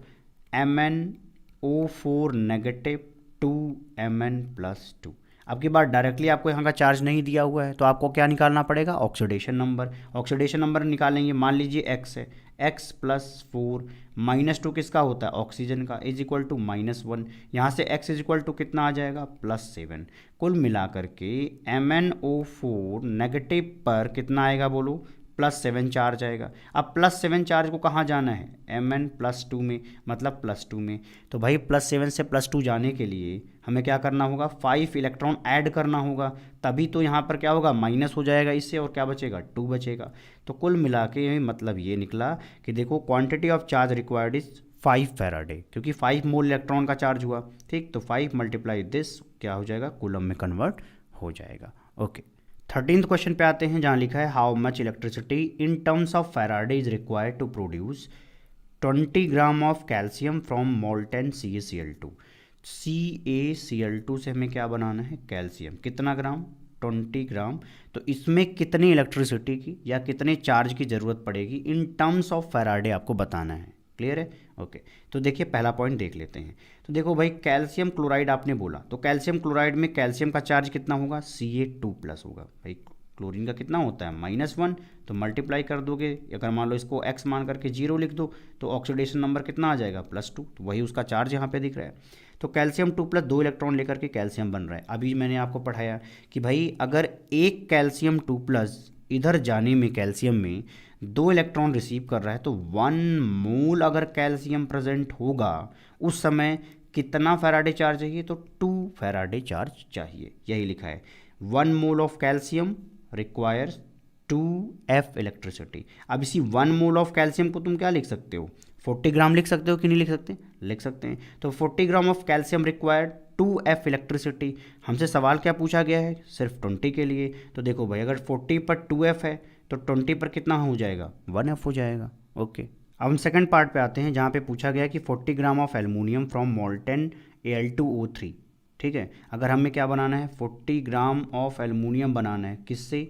MnO4 negative 2 Mn+2। अब की बार डायरेक्टली आपको यहाँ का चार्ज नहीं दिया हुआ है तो आपको क्या निकालना पड़ेगा, ऑक्सीडेशन नंबर। ऑक्सीडेशन नंबर निकालेंगे, मान लीजिए x है, x + 4 -2 किसका होता है, ऑक्सीजन का, इज इक्वल टू -1। यहाँ से x इज इक्वल टू कितना आ जाएगा, +7। कुल मिलाकर के MnO4 नेगेटिव पर कितना आएगा बोलो, +7 चार्ज आएगा। अब +7 चार्ज को कहाँ जाना है, Mn+2 में, मतलब +2 में। तो भाई +7 से +2 जाने के लिए हमें क्या करना होगा, 5 इलेक्ट्रॉन ऐड करना होगा, तभी तो यहाँ पर क्या होगा, माइनस हो जाएगा इससे, और क्या बचेगा, 2 बचेगा। तो कुल मिला के मतलब ये निकला कि देखो quantity of charge required is 5 Faraday, क्योंकि 5 मोल इलेक्ट्रॉन का चार्ज हुआ। ठीक, तो 5 × दिस क्या हो जाएगा, कूलम में कन्वर्ट हो जाएगा। ओके, 13th क्वेश्चन पे आते हैं जहाँ लिखा है how much electricity in terms of faraday is required to produce 20 gram of calcium from molten CaCl2। CaCl2 से हमें क्या बनाना है, कैल्शियम, कितना ग्राम, 20 ग्राम। तो इसमें कितनी इलेक्ट्रिसिटी की या कितने चार्ज की ज़रूरत पड़ेगी इन टर्म्स ऑफ फैराडे आपको बताना है। क्लियर है। ओके, तो देखिए पहला पॉइंट देख लेते हैं। तो देखो भाई कैल्शियम क्लोराइड आपने बोला, तो कैल्शियम क्लोराइड में कैल्शियम का चार्ज कितना होगा, Ca2+ होगा। भाई क्लोरीन का कितना होता है, -1, तो मल्टीप्लाई कर दोगे, अगर मान लो इसको x मान करके 0 लिख दो तो ऑक्सीडेशन नंबर कितना आ जाएगा, +2। तो वही उसका चार्ज यहाँ पे दिख रहा है। तो कैल्शियम 2+ 2 इलेक्ट्रॉन लेकर के कैल्शियम बन रहा है। अभी मैंने आपको पढ़ाया कि भाई अगर एक कैल्शियम 2+ इधर जाने में कैल्शियम में 2 इलेक्ट्रॉन रिसीव कर रहा है तो 1 मोल अगर कैल्शियम प्रेजेंट होगा उस समय कितना फैराडे चार्ज चाहिए, तो 2 फैराडे चार्ज चाहिए। यही लिखा है, 1 mole of calcium requires 2F electricity. अब इसी 1 मोल ऑफ कैल्शियम को तुम क्या लिख सकते हो, 40 ग्राम लिख सकते हो कि नहीं लिख सकते, लिख सकते हैं। तो 40 ग्राम of calcium required 2F electricity. हमसे सवाल क्या पूछा गया है, सिर्फ 20 के लिए। तो देखो भाई अगर 40 पर 2F है तो 20 पर कितना हो जाएगा, 1F हो जाएगा। ओके, अब हम सेकंड पार्ट पे आते हैं जहाँ पे पूछा गया कि 40 gram of aluminium from molten Al2O3। ठीक है, अगर हमें क्या बनाना है, 40 ग्राम ऑफ एल्युमिनियम बनाना है, किससे,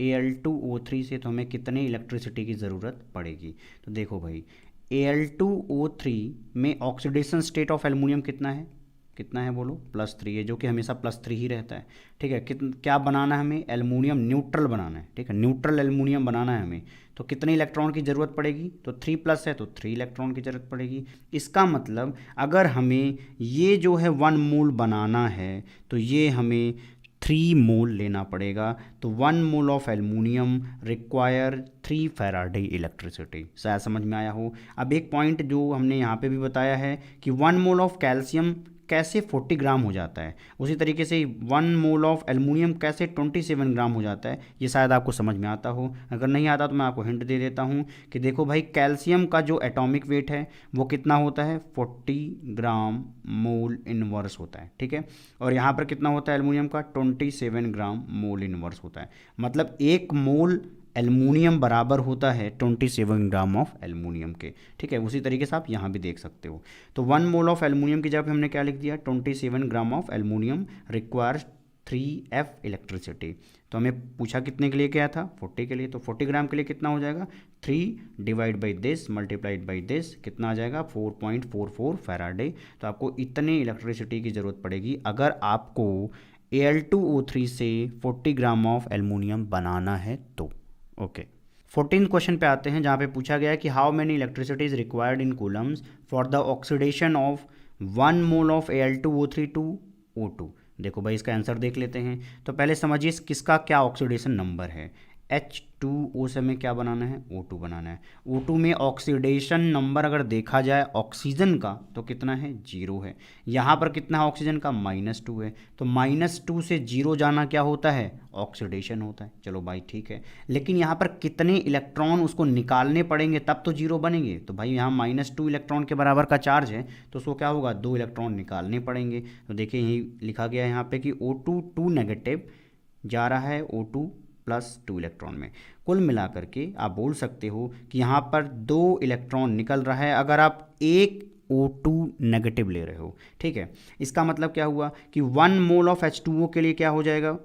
Al2O3 से, तो हमें कितने इलेक्ट्रिसिटी की ज़रूरत पड़ेगी। तो देखो भाई Al2O3 में ऑक्सीडेशन स्टेट ऑफ एल्युमिनियम कितना है बोलो, +3 है, जो कि हमेशा +3 ही रहता है। ठीक है, क्या बनाना है हमें, एल्युमिनियम न्यूट्रल बनाना है। ठीक है, न्यूट्रल एल्युमिनियम बनाना है हमें, तो कितने इलेक्ट्रॉन की ज़रूरत पड़ेगी, तो 3+ है तो 3 इलेक्ट्रॉन की ज़रूरत पड़ेगी। इसका मतलब अगर हमें ये जो है 1 मोल बनाना है तो ये हमें 3 मोल लेना पड़ेगा। तो 1 mole of aluminium require 3 Faraday electricity. शायद समझ में आया हो। अब एक पॉइंट जो हमने यहाँ पे भी बताया है कि 1 मोल ऑफ कैल्शियम कैसे 40 ग्राम हो जाता है, उसी तरीके से 1 मोल ऑफ एल्युमिनियम कैसे 27 ग्राम हो जाता है, ये शायद आपको समझ में आता हो। अगर नहीं आता तो मैं आपको हिंट दे देता हूँ कि देखो भाई कैल्शियम का जो एटॉमिक वेट है वो कितना होता है, 40 ग्राम मोल इनवर्स होता है। ठीक है, और यहाँ पर कितना होता है एल्युमिनियम का, 27 ग्राम मोल इनवर्स होता है। मतलब 1 मोल एल्युमिनियम बराबर होता है 27 ग्राम ऑफ एल्युमिनियम के। ठीक है, उसी तरीके से आप यहाँ भी देख सकते हो। तो 1 मोल ऑफ एल्युमिनियम की जगह हमने क्या लिख दिया, 27 gram of aluminium requires 3F electricity. तो हमें पूछा कितने के लिए क्या था, 40 के लिए। तो 40 ग्राम के लिए कितना हो जाएगा, 3 / दिस मल्टीप्लाइड बाई दिस, कितना आ जाएगा, 4.44 फैराडे। तो आपको इतने इलेक्ट्रिसिटी की ज़रूरत पड़ेगी अगर आपको Al2O3 से 40 ग्राम ऑफ एल्युमिनियम बनाना है तो ओके। 14th क्वेश्चन पे आते हैं, जहाँ पे पूछा गया है कि how many electricity is required in coulombs for the oxidation of 1 mole of Al2O3 to O2। देखो भाई इसका आंसर देख लेते हैं। तो पहले समझिए किसका क्या ऑक्सीडेशन नंबर है। H2O से हमें क्या बनाना है, O2 बनाना है। O2 में ऑक्सीडेशन नंबर अगर देखा जाए ऑक्सीजन का तो कितना है, 0 है। यहाँ पर कितना है ऑक्सीजन का, -2 है। तो -2 से 0 जाना क्या होता है, ऑक्सीडेशन होता है। चलो भाई ठीक है, लेकिन यहाँ पर कितने इलेक्ट्रॉन उसको निकालने पड़ेंगे तब तो 0 बनेंगे। तो भाई यहाँ -2 इलेक्ट्रॉन के बराबर का चार्ज है, तो उसको क्या होगा, 2 इलेक्ट्रॉन निकालने पड़ेंगे। तो देखिए यही लिखा गया है यहाँ पे कि O2 2 नेगेटिव जा रहा है O2 +2 इलेक्ट्रॉन में। कुल मिलाकर के आप बोल सकते हो कि यहाँ पर 2 इलेक्ट्रॉन निकल रहा है अगर आप एक O2 नेगेटिव ले रहे हो। ठीक है, इसका मतलब क्या हुआ कि 1 मोल ऑफ H2O के लिए क्या हो जाएगा,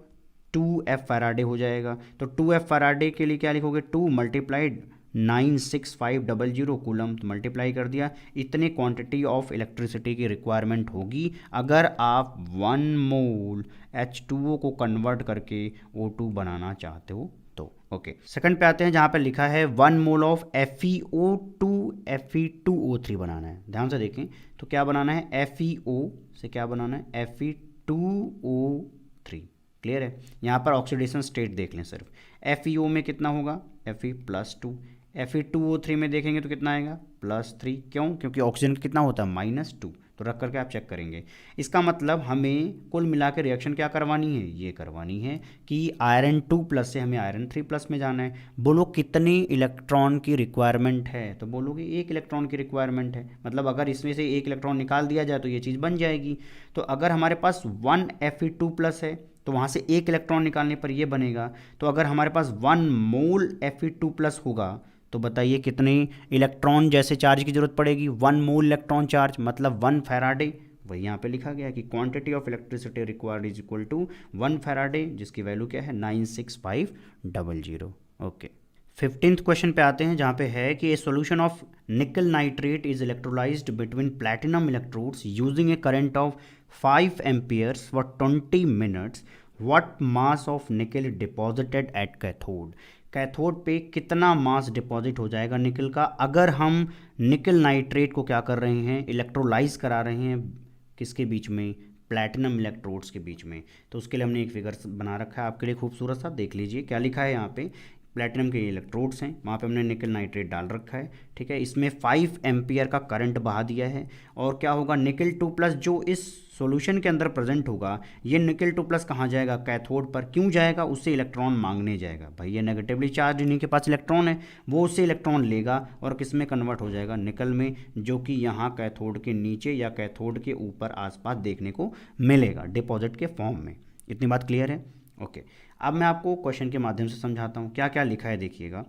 2F फैराडे हो जाएगा। तो 2F फैराडे के लिए क्या लिखोगे, 2 × 96500 कूलम, तो मल्टीप्लाई कर दिया। इतने क्वांटिटी ऑफ इलेक्ट्रिसिटी की रिक्वायरमेंट होगी अगर आप 1 मोल H2O को कन्वर्ट करके O2 बनाना चाहते हो तो ओके। सेकंड पे आते हैं, जहाँ पे लिखा है 1 मोल ऑफ FeO2 Fe2O3 बनाना है। ध्यान से देखें तो क्या बनाना है, FeO से क्या बनाना है, Fe2O3। क्लियर है, यहाँ पर ऑक्सीडेशन स्टेट देख लें सिर्फ। FeO में कितना होगा, Fe+2। Fe2O3 में देखेंगे तो कितना आएगा, +3। क्यों, क्योंकि ऑक्सीजन कितना होता है, -2। तो रख करके आप चेक करेंगे। इसका मतलब हमें कुल मिला के रिएक्शन क्या करवानी है, ये करवानी है कि आयरन 2+ से हमें आयरन 3+ में जाना है। बोलो कितने इलेक्ट्रॉन की रिक्वायरमेंट है, तो बोलोगे 1 इलेक्ट्रॉन की रिक्वायरमेंट है। मतलब अगर इसमें से 1 इलेक्ट्रॉन निकाल दिया जाए तो ये चीज़ बन जाएगी। तो अगर हमारे पास 1 Fe2+ है तो वहाँ से 1 इलेक्ट्रॉन निकालने पर ये बनेगा। तो अगर हमारे पास 1 मोल Fe2+ होगा तो बताइए कितने इलेक्ट्रॉन जैसे चार्ज की जरूरत पड़ेगी, 1 मोल इलेक्ट्रॉन चार्ज मतलब 1 फैराडे। वही यहाँ पे लिखा गया है कि quantity of electricity required is equal to 1 faraday, जिसकी वैल्यू क्या है, 96500। ओके। 15th क्वेश्चन पे आते हैं, जहाँ पे है कि ए सोल्यूशन ऑफ निकल nitrate is electrolysed between platinum electrodes using A current of 5 amperes for 20 minutes. What mass of निकल डिपॉजिटेड एट कैथोड। कैथोड पे कितना मास डिपॉजिट हो जाएगा निकल का अगर हम निकल नाइट्रेट को क्या कर रहे हैं, इलेक्ट्रोलाइज करा रहे हैं, किसके बीच में, प्लैटिनम इलेक्ट्रोड्स के बीच में। तो उसके लिए हमने एक फिगर बना रखा है आपके लिए खूबसूरत सा, देख लीजिए क्या लिखा है यहाँ पे। प्लैटिनम के इलेक्ट्रोड्स हैं, वहाँ पे हमने निकल नाइट्रेट डाल रखा है। ठीक है, इसमें 5 एम्पियर का करंट बहा दिया है। और क्या होगा, निकल 2+ जो इस सॉल्यूशन के अंदर प्रेजेंट होगा, ये निकल 2+ कहाँ जाएगा, कैथोड पर। क्यों जाएगा, उससे इलेक्ट्रॉन मांगने जाएगा। भाई ये नेगेटिवली चार्ज इन्हीं के पास इलेक्ट्रॉन है, वो उससे इलेक्ट्रॉन लेगा और किस में कन्वर्ट हो जाएगा, निकल में, जो कि यहाँ कैथोड के नीचे या कैथोड के ऊपर आसपास देखने को मिलेगा डिपॉजिट के फॉर्म में। इतनी बात क्लियर है, ओके। अब मैं आपको क्वेश्चन के माध्यम से समझाता हूँ क्या क्या लिखा है। देखिएगा,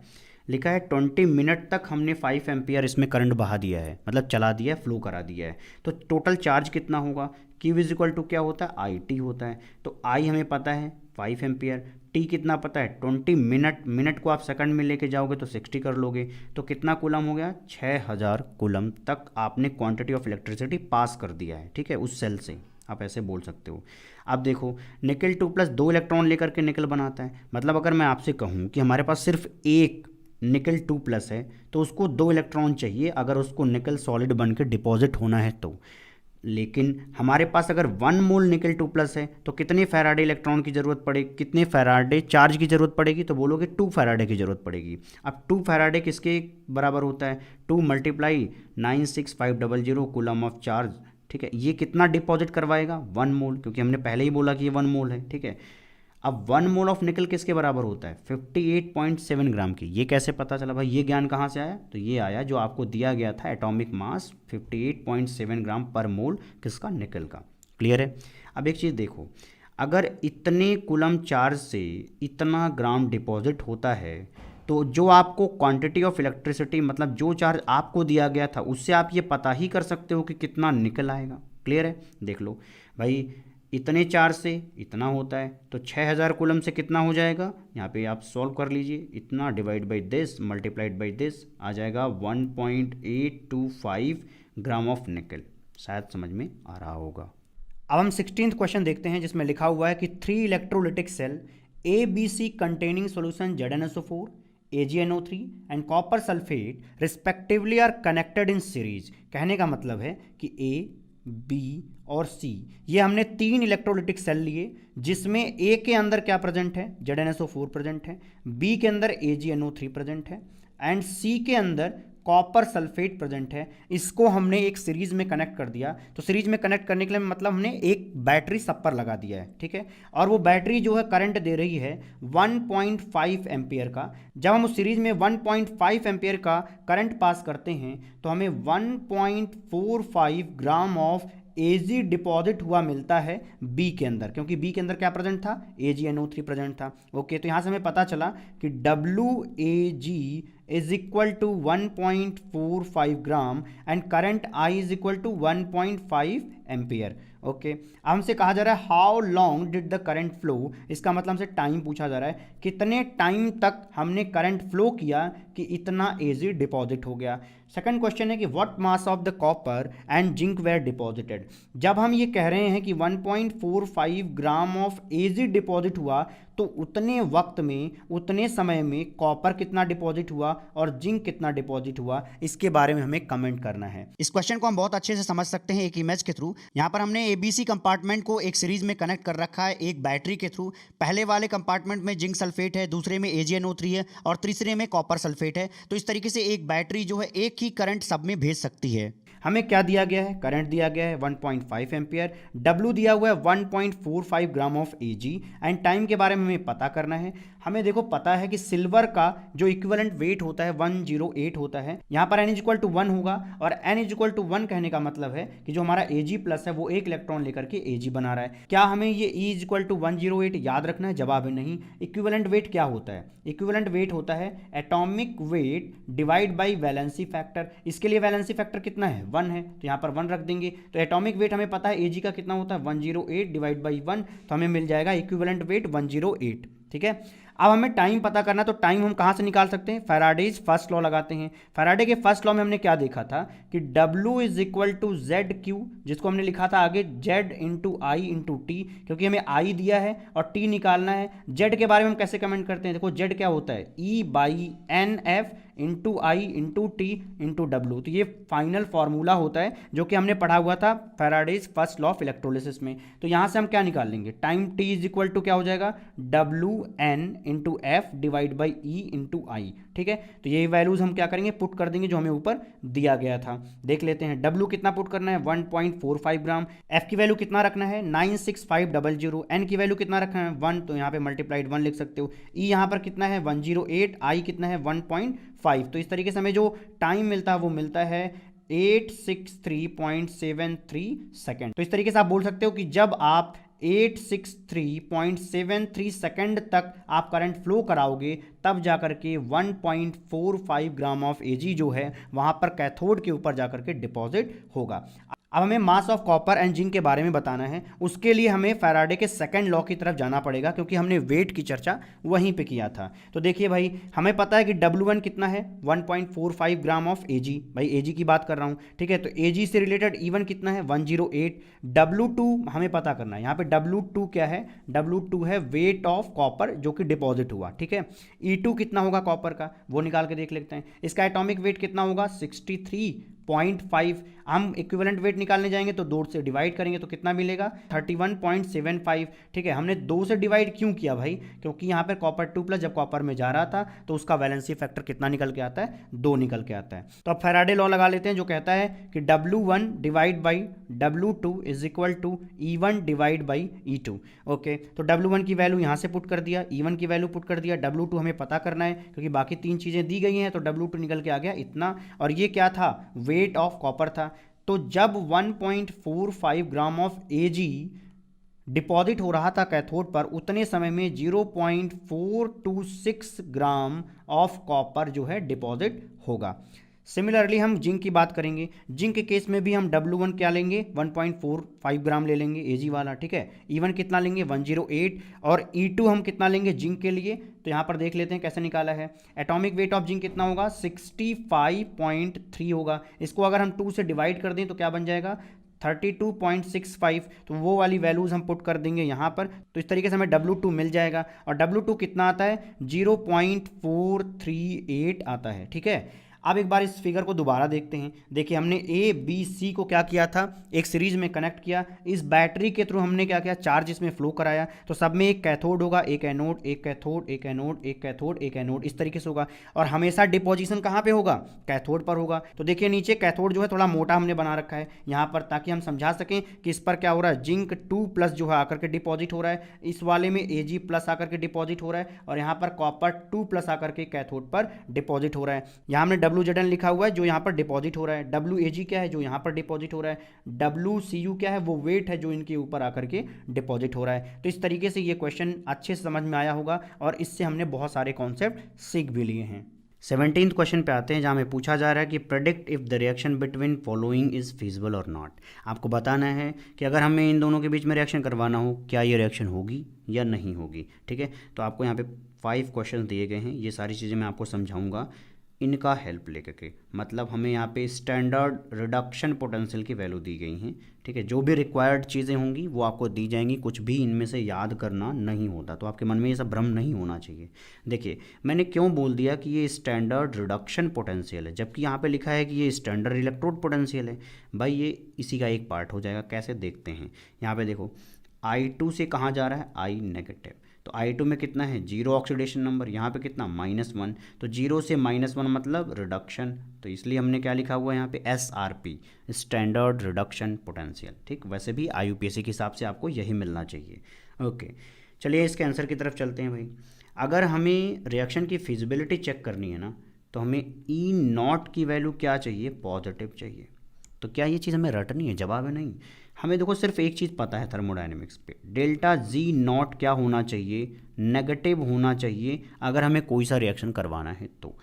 लिखा है 20 मिनट तक हमने 5 एम्पियर इसमें करंट बहा दिया है, मतलब चला दिया है, फ्लो करा दिया है। तो टोटल चार्ज कितना होगा, Q इक्वल टू क्या होता है, IT होता है। तो I हमें पता है 5 एम्पियर, T कितना पता है 20 मिनट, मिनट को आप सेकंड में लेके जाओगे तो 60 कर लोगे, तो कितना कूलम हो गया, 6000 कूलम तक आपने क्वांटिटी ऑफ इलेक्ट्रिसिटी पास कर दिया है। ठीक है, उस सेल से आप ऐसे बोल सकते हो। अब देखो, निकल 2+ 2 इलेक्ट्रॉन लेकर के निकल बनाता है, मतलब अगर मैं आपसे कहूँ कि हमारे पास सिर्फ एक निकल 2+ है तो उसको 2 इलेक्ट्रॉन चाहिए अगर उसको निकल सॉलिड बन के डिपॉजिट होना है तो। लेकिन हमारे पास अगर 1 मोल निकल 2+ है तो कितने फैराडे इलेक्ट्रॉन की ज़रूरत पड़ेगी, कितने फैराडे चार्ज की ज़रूरत पड़ेगी, तो बोलोगे 2 फैराडे की ज़रूरत पड़ेगी। अब 2 फैराडे किसके बराबर होता है, 2 × 96500 कूलम ऑफ चार्ज। ठीक है, ये कितना डिपॉजिट करवाएगा, 1 मोल, क्योंकि हमने पहले ही बोला कि ये 1 मोल है। ठीक है, अब 1 मोल ऑफ निकल किसके बराबर होता है, 58.7 ग्राम की। ये कैसे पता चला भाई, ये ज्ञान कहाँ से आया, तो ये आया जो आपको दिया गया था, एटॉमिक मास 58.7 ग्राम पर मोल किसका, निकल का। क्लियर है। अब एक चीज़ देखो, अगर इतने कूलम चार्ज से इतना ग्राम डिपॉजिट होता है तो जो आपको क्वांटिटी ऑफ इलेक्ट्रिसिटी, मतलब जो चार्ज आपको दिया गया था, उससे आप ये पता ही कर सकते हो कि कितना निकल आएगा। क्लियर है, देख लो भाई, इतने चार्ज से इतना होता है तो 6000 कूलम से कितना हो जाएगा, यहाँ पे आप सॉल्व कर लीजिए, इतना divide by this multiplied by this आ जाएगा 1.825 ग्राम ऑफ निकल। शायद समझ में आ रहा होगा। अब हम 16th क्वेश्चन देखते हैं जिसमें लिखा हुआ है कि 3 electrolytic cell ABC containing solution ZnSO4, AgNO3 and copper sulfate respectively are connected in series। कहने का मतलब है कि A, B और C ये हमने 3 इलेक्ट्रोलिटिक सेल लिए जिसमें A के अंदर क्या प्रेजेंट है, ZnSO4 प्रेजेंट है, B के अंदर AgNO3 प्रेजेंट है एंड C के अंदर कॉपर सल्फेट प्रेजेंट है। इसको हमने एक सीरीज में कनेक्ट कर दिया। तो सीरीज में कनेक्ट करने के लिए मतलब हमने एक बैटरी सब पर लगा दिया है, ठीक है। और वो बैटरी जो है करंट दे रही है 1.5 एम्पियर का। जब हम उस सीरीज में 1.5 एम्पियर का करंट पास करते हैं तो हमें 1.45 ग्राम ऑफ Ag डिपॉजिट हुआ मिलता है B के अंदर, क्योंकि B के अंदर क्या प्रेजेंट था, AgNO3 प्रेजेंट था। ओके, तो यहां से हमें पता चला कि WAG is equal to 1.45 gram and current I is equal to 1.5 ampere. Okay, हमसे कहा जा रहा है how long did the current flow. इसका मतलब हमसे टाइम पूछा जा रहा है, कितने टाइम तक हमने करंट फ्लो किया कि इतना Ag डिपॉजिट हो गया। सेकंड क्वेश्चन है कि what mass of the copper and zinc were deposited. जब हम ये कह रहे हैं कि 1.45 ग्राम ऑफ Ag डिपॉजिट हुआ तो उतने वक्त में, उतने समय में कॉपर कितना डिपॉजिट हुआ और जिंक कितना डिपॉजिट हुआ, इसके बारे में हमें कमेंट करना है। इस क्वेश्चन को हम बहुत अच्छे से समझ सकते हैं एक इमेज के थ्रू। यहाँ पर हमने ABC कंपार्टमेंट को एक सीरीज में कनेक्ट कर रखा है एक बैटरी के थ्रू। पहले वाले कंपार्टमेंट में जिंक सल्फेट है, दूसरे में AgNO3 है और तीसरे में कॉपर सल्फेट है। तो इस तरीके से एक बैटरी जो है एक ही करंट सब में भेज सकती है। हमें क्या दिया गया है, करंट दिया गया है 1.5 एम्पियर, W दिया हुआ है 1.45 gram of Ag and time के बारे में हमें पता करना है। हमें देखो पता है कि सिल्वर का जो इक्विवेलेंट वेट होता है 108 होता है। यहाँ पर n इक्वल टू 1 होगा और n इक्वल टू 1 कहने का मतलब है कि जो हमारा Ag प्लस है वो एक इलेक्ट्रॉन लेकर के Ag बना रहा है। क्या हमें ये E इक्वल टू 108 याद रखना है? जवाब है नहीं। इक्विवेलेंट वेट क्या होता है? इक्विवेलेंट वेट होता है atomic weight divide by valency factor. इसके लिए वैलेंसी फैक्टर कितना है, 1 है, तो यहाँ पर 1 रख देंगे। तो एटॉमिक वेट हमें पता है Ag का कितना होता है 108 डिवाइड बाई 1, तो हमें मिल जाएगा इक्विवेलेंट वेट 108। ठीक है, अब हमें टाइम पता करना, तो टाइम हम कहाँ से निकाल सकते हैं? फैराडेज फर्स्ट लॉ लगाते हैं। फैराडे के फर्स्ट लॉ में हमने क्या देखा था कि W is equal to ZQ, जिसको हमने लिखा था आगे Z into I into T, क्योंकि हमें I दिया है और T निकालना है। Z के बारे में हम कैसे कमेंट करते हैं? देखो Z क्या होता है, E by n F into I into T into W. तो ये फाइनल फॉर्मूला होता है जो कि हमने पढ़ा हुआ था Faraday's first law of electrolysis में। तो यहाँ से हम क्या निकाल लेंगे, time T is equal to क्या हो जाएगा, WN into F divide by E into I. ठीक है, तो ये वैल्यूज हम क्या करेंगे, पुट कर देंगे जो हमें ऊपर दिया गया था। देख लेते हैं W कितना पुट करना है 1.45 ग्राम, F की वैल्यू कितना रखना है 96500, N की वैल्यू कितना रखना है 1, तो यहाँ पे मल्टीप्लाइड 1 लिख सकते हो। E यहाँ पर कितना है 108, I कितना है 1.5। तो इस तरीके से हमें जो टाइम मिलता है वो मिलता है 863.73 सेकेंड। तो इस तरीके से आप बोल सकते हो कि जब आप 863.73 सेकेंड तक आप करंट फ्लो कराओगे तब जाकर के 1.45 ग्राम ऑफ Ag जो है वहां पर कैथोड के ऊपर जाकर के डिपॉजिट होगा। अब हमें mass of copper and zinc के बारे में बताना है। उसके लिए हमें फैराडे के सेकंड लॉ की तरफ जाना पड़ेगा, क्योंकि हमने वेट की चर्चा वहीं पे किया था। तो देखिए भाई, हमें पता है कि W1 कितना है 1.45 ग्राम ऑफ Ag, भाई Ag की बात कर रहा हूँ। ठीक है, तो Ag से रिलेटेड E1 कितना है 108। W2 हमें पता करना है, यहाँ पे W2 क्या है, W2 है वेट ऑफ कॉपर जो कि डिपॉजिट हुआ। ठीक है, E2 कितना होगा कॉपर का वो निकाल के देख लेते हैं। इसका एटॉमिक वेट कितना होगा 63.5। हम इक्विवेलेंट वेट निकालने जाएंगे तो 2 से डिवाइड करेंगे तो कितना मिलेगा 31.75। ठीक है, हमने 2 से डिवाइड क्यों किया भाई, क्योंकि यहाँ पर कॉपर 2 प्लस जब कॉपर में जा रहा था तो उसका वैलेंसी फैक्टर कितना निकल के आता है 2 निकल के आता है। तो अब फैराडे लॉ लगा लेते हैं जो कहता है कि W1 divide by W2 is equal to E1 divide by E2। ओके, तो W1 की वैल्यू यहाँ से पुट कर दिया, E1 की वैल्यू पुट कर दिया, W2 हमें पता करना है क्योंकि बाकी 3 चीज़ें दी गई हैं, तो W2 निकल के आ गया इतना। और ये क्या था, वेट ऑफ कॉपर था। तो जब 1.45 ग्राम ऑफ Ag डिपॉजिट हो रहा था कैथोड पर, उतने समय में 0.426 ग्राम ऑफ कॉपर जो है डिपॉजिट होगा। सिमिलरली हम जिंक की बात करेंगे। जिंक के केस में भी हम W1 क्या लेंगे 1.45 ग्राम ले लेंगे Ag वाला। ठीक है, E1 कितना लेंगे 108 और E2 हम कितना लेंगे जिंक के लिए, तो यहाँ पर देख लेते हैं कैसे निकाला है। एटॉमिक वेट ऑफ जिंक कितना होगा 65.3 होगा। इसको अगर हम 2 से डिवाइड कर दें तो क्या बन जाएगा 32.65, तो वो वाली वैल्यूज़ हम पुट कर देंगे यहाँ पर। तो इस तरीके से हमें W2 मिल जाएगा, और W2 कितना आता है 0.438 आता है। ठीक है, अब एक बार इस फिगर को दोबारा देखते हैं। देखिए हमने ए बी सी को क्या किया था, एक सीरीज में कनेक्ट किया। इस बैटरी के थ्रू हमने क्या किया, चार्ज इसमें फ्लो कराया। तो सब में एक कैथोड होगा, एक एनोड, एक कैथोड, एक एनोड, एक कैथोड, एक एनोड, इस तरीके से होगा। और हमेशा डिपोजिशन कहाँ पे होगा, कैथोड पर होगा। तो देखिए नीचे कैथोड जो है थोड़ा मोटा हमने बना रखा है यहाँ पर, ताकि हम समझा सकें कि इस पर क्या हो रहा है, जिंक 2+ जो है आकर के डिपॉजिट हो रहा है, इस वाले में Ag+ आकर के डिपॉजिट हो रहा है, और यहाँ पर कॉपर 2+ आकर के कैथोड पर डिपॉजिट हो रहा है। यहाँ हमने WZN लिखा हुआ है जो यहाँ पर डिपॉजिट हो रहा है, WAG क्या है जो यहाँ पर डिपॉजिट हो रहा है, WCU क्या है वो वेट है जो इनके ऊपर आकर के डिपॉजिट हो रहा है। तो इस तरीके से ये क्वेश्चन अच्छे से समझ में आया होगा, और इससे हमने बहुत सारे कॉन्सेप्ट सीख भी लिए हैं। 17th क्वेश्चन पे आते हैं, जहाँ में पूछा जा रहा है कि predict if the reaction between following is feasible और नॉट। आपको बताना है कि अगर हमें इन दोनों के बीच में रिएक्शन करवाना हो, क्या ये रिएक्शन होगी या नहीं होगी। ठीक है, तो आपको यहाँ पे 5 क्वेश्चन दिए गए हैं, ये सारी चीज़ें मैं आपको समझाऊंगा इनका हेल्प लेकर के। मतलब हमें यहाँ पे स्टैंडर्ड रिडक्शन पोटेंशियल की वैल्यू दी गई हैं। ठीक है, जो भी रिक्वायर्ड चीज़ें होंगी वो आपको दी जाएंगी, कुछ भी इनमें से याद करना नहीं होता, तो आपके मन में ये सब भ्रम नहीं होना चाहिए। देखिए मैंने क्यों बोल दिया कि ये स्टैंडर्ड रिडक्शन पोटेंशियल है, जबकि यहाँ पे लिखा है कि ये स्टैंडर्ड इलेक्ट्रोड पोटेंशियल है। भाई ये इसी का एक पार्ट हो जाएगा, कैसे देखते हैं। यहाँ पे देखो I2 से कहाँ जा रहा है, I नेगेटिव, तो I2 में कितना है 0 ऑक्सीडेशन नंबर, यहाँ पे कितना -1, तो 0 से -1 मतलब रिडक्शन, तो इसलिए हमने क्या लिखा हुआ है यहाँ पे SRP, स्टैंडर्ड रिडक्शन पोटेंशियल। ठीक, वैसे भी IUPAC के हिसाब से आपको यही मिलना चाहिए। ओके, चलिए इसके आंसर की तरफ चलते हैं भाई। अगर हमें रिएक्शन की फिजिबिलिटी चेक करनी है ना, तो हमें E0 की वैल्यू क्या चाहिए, पॉजिटिव चाहिए। तो क्या ये चीज़ हमें रटनी है, जवाब है नहीं। हमें देखो सिर्फ एक चीज़ पता है थर्मोडायनेमिक्स पे, डेल्टा G0 क्या होना चाहिए, नेगेटिव होना चाहिए अगर हमें कोई सा रिएक्शन करवाना है। तो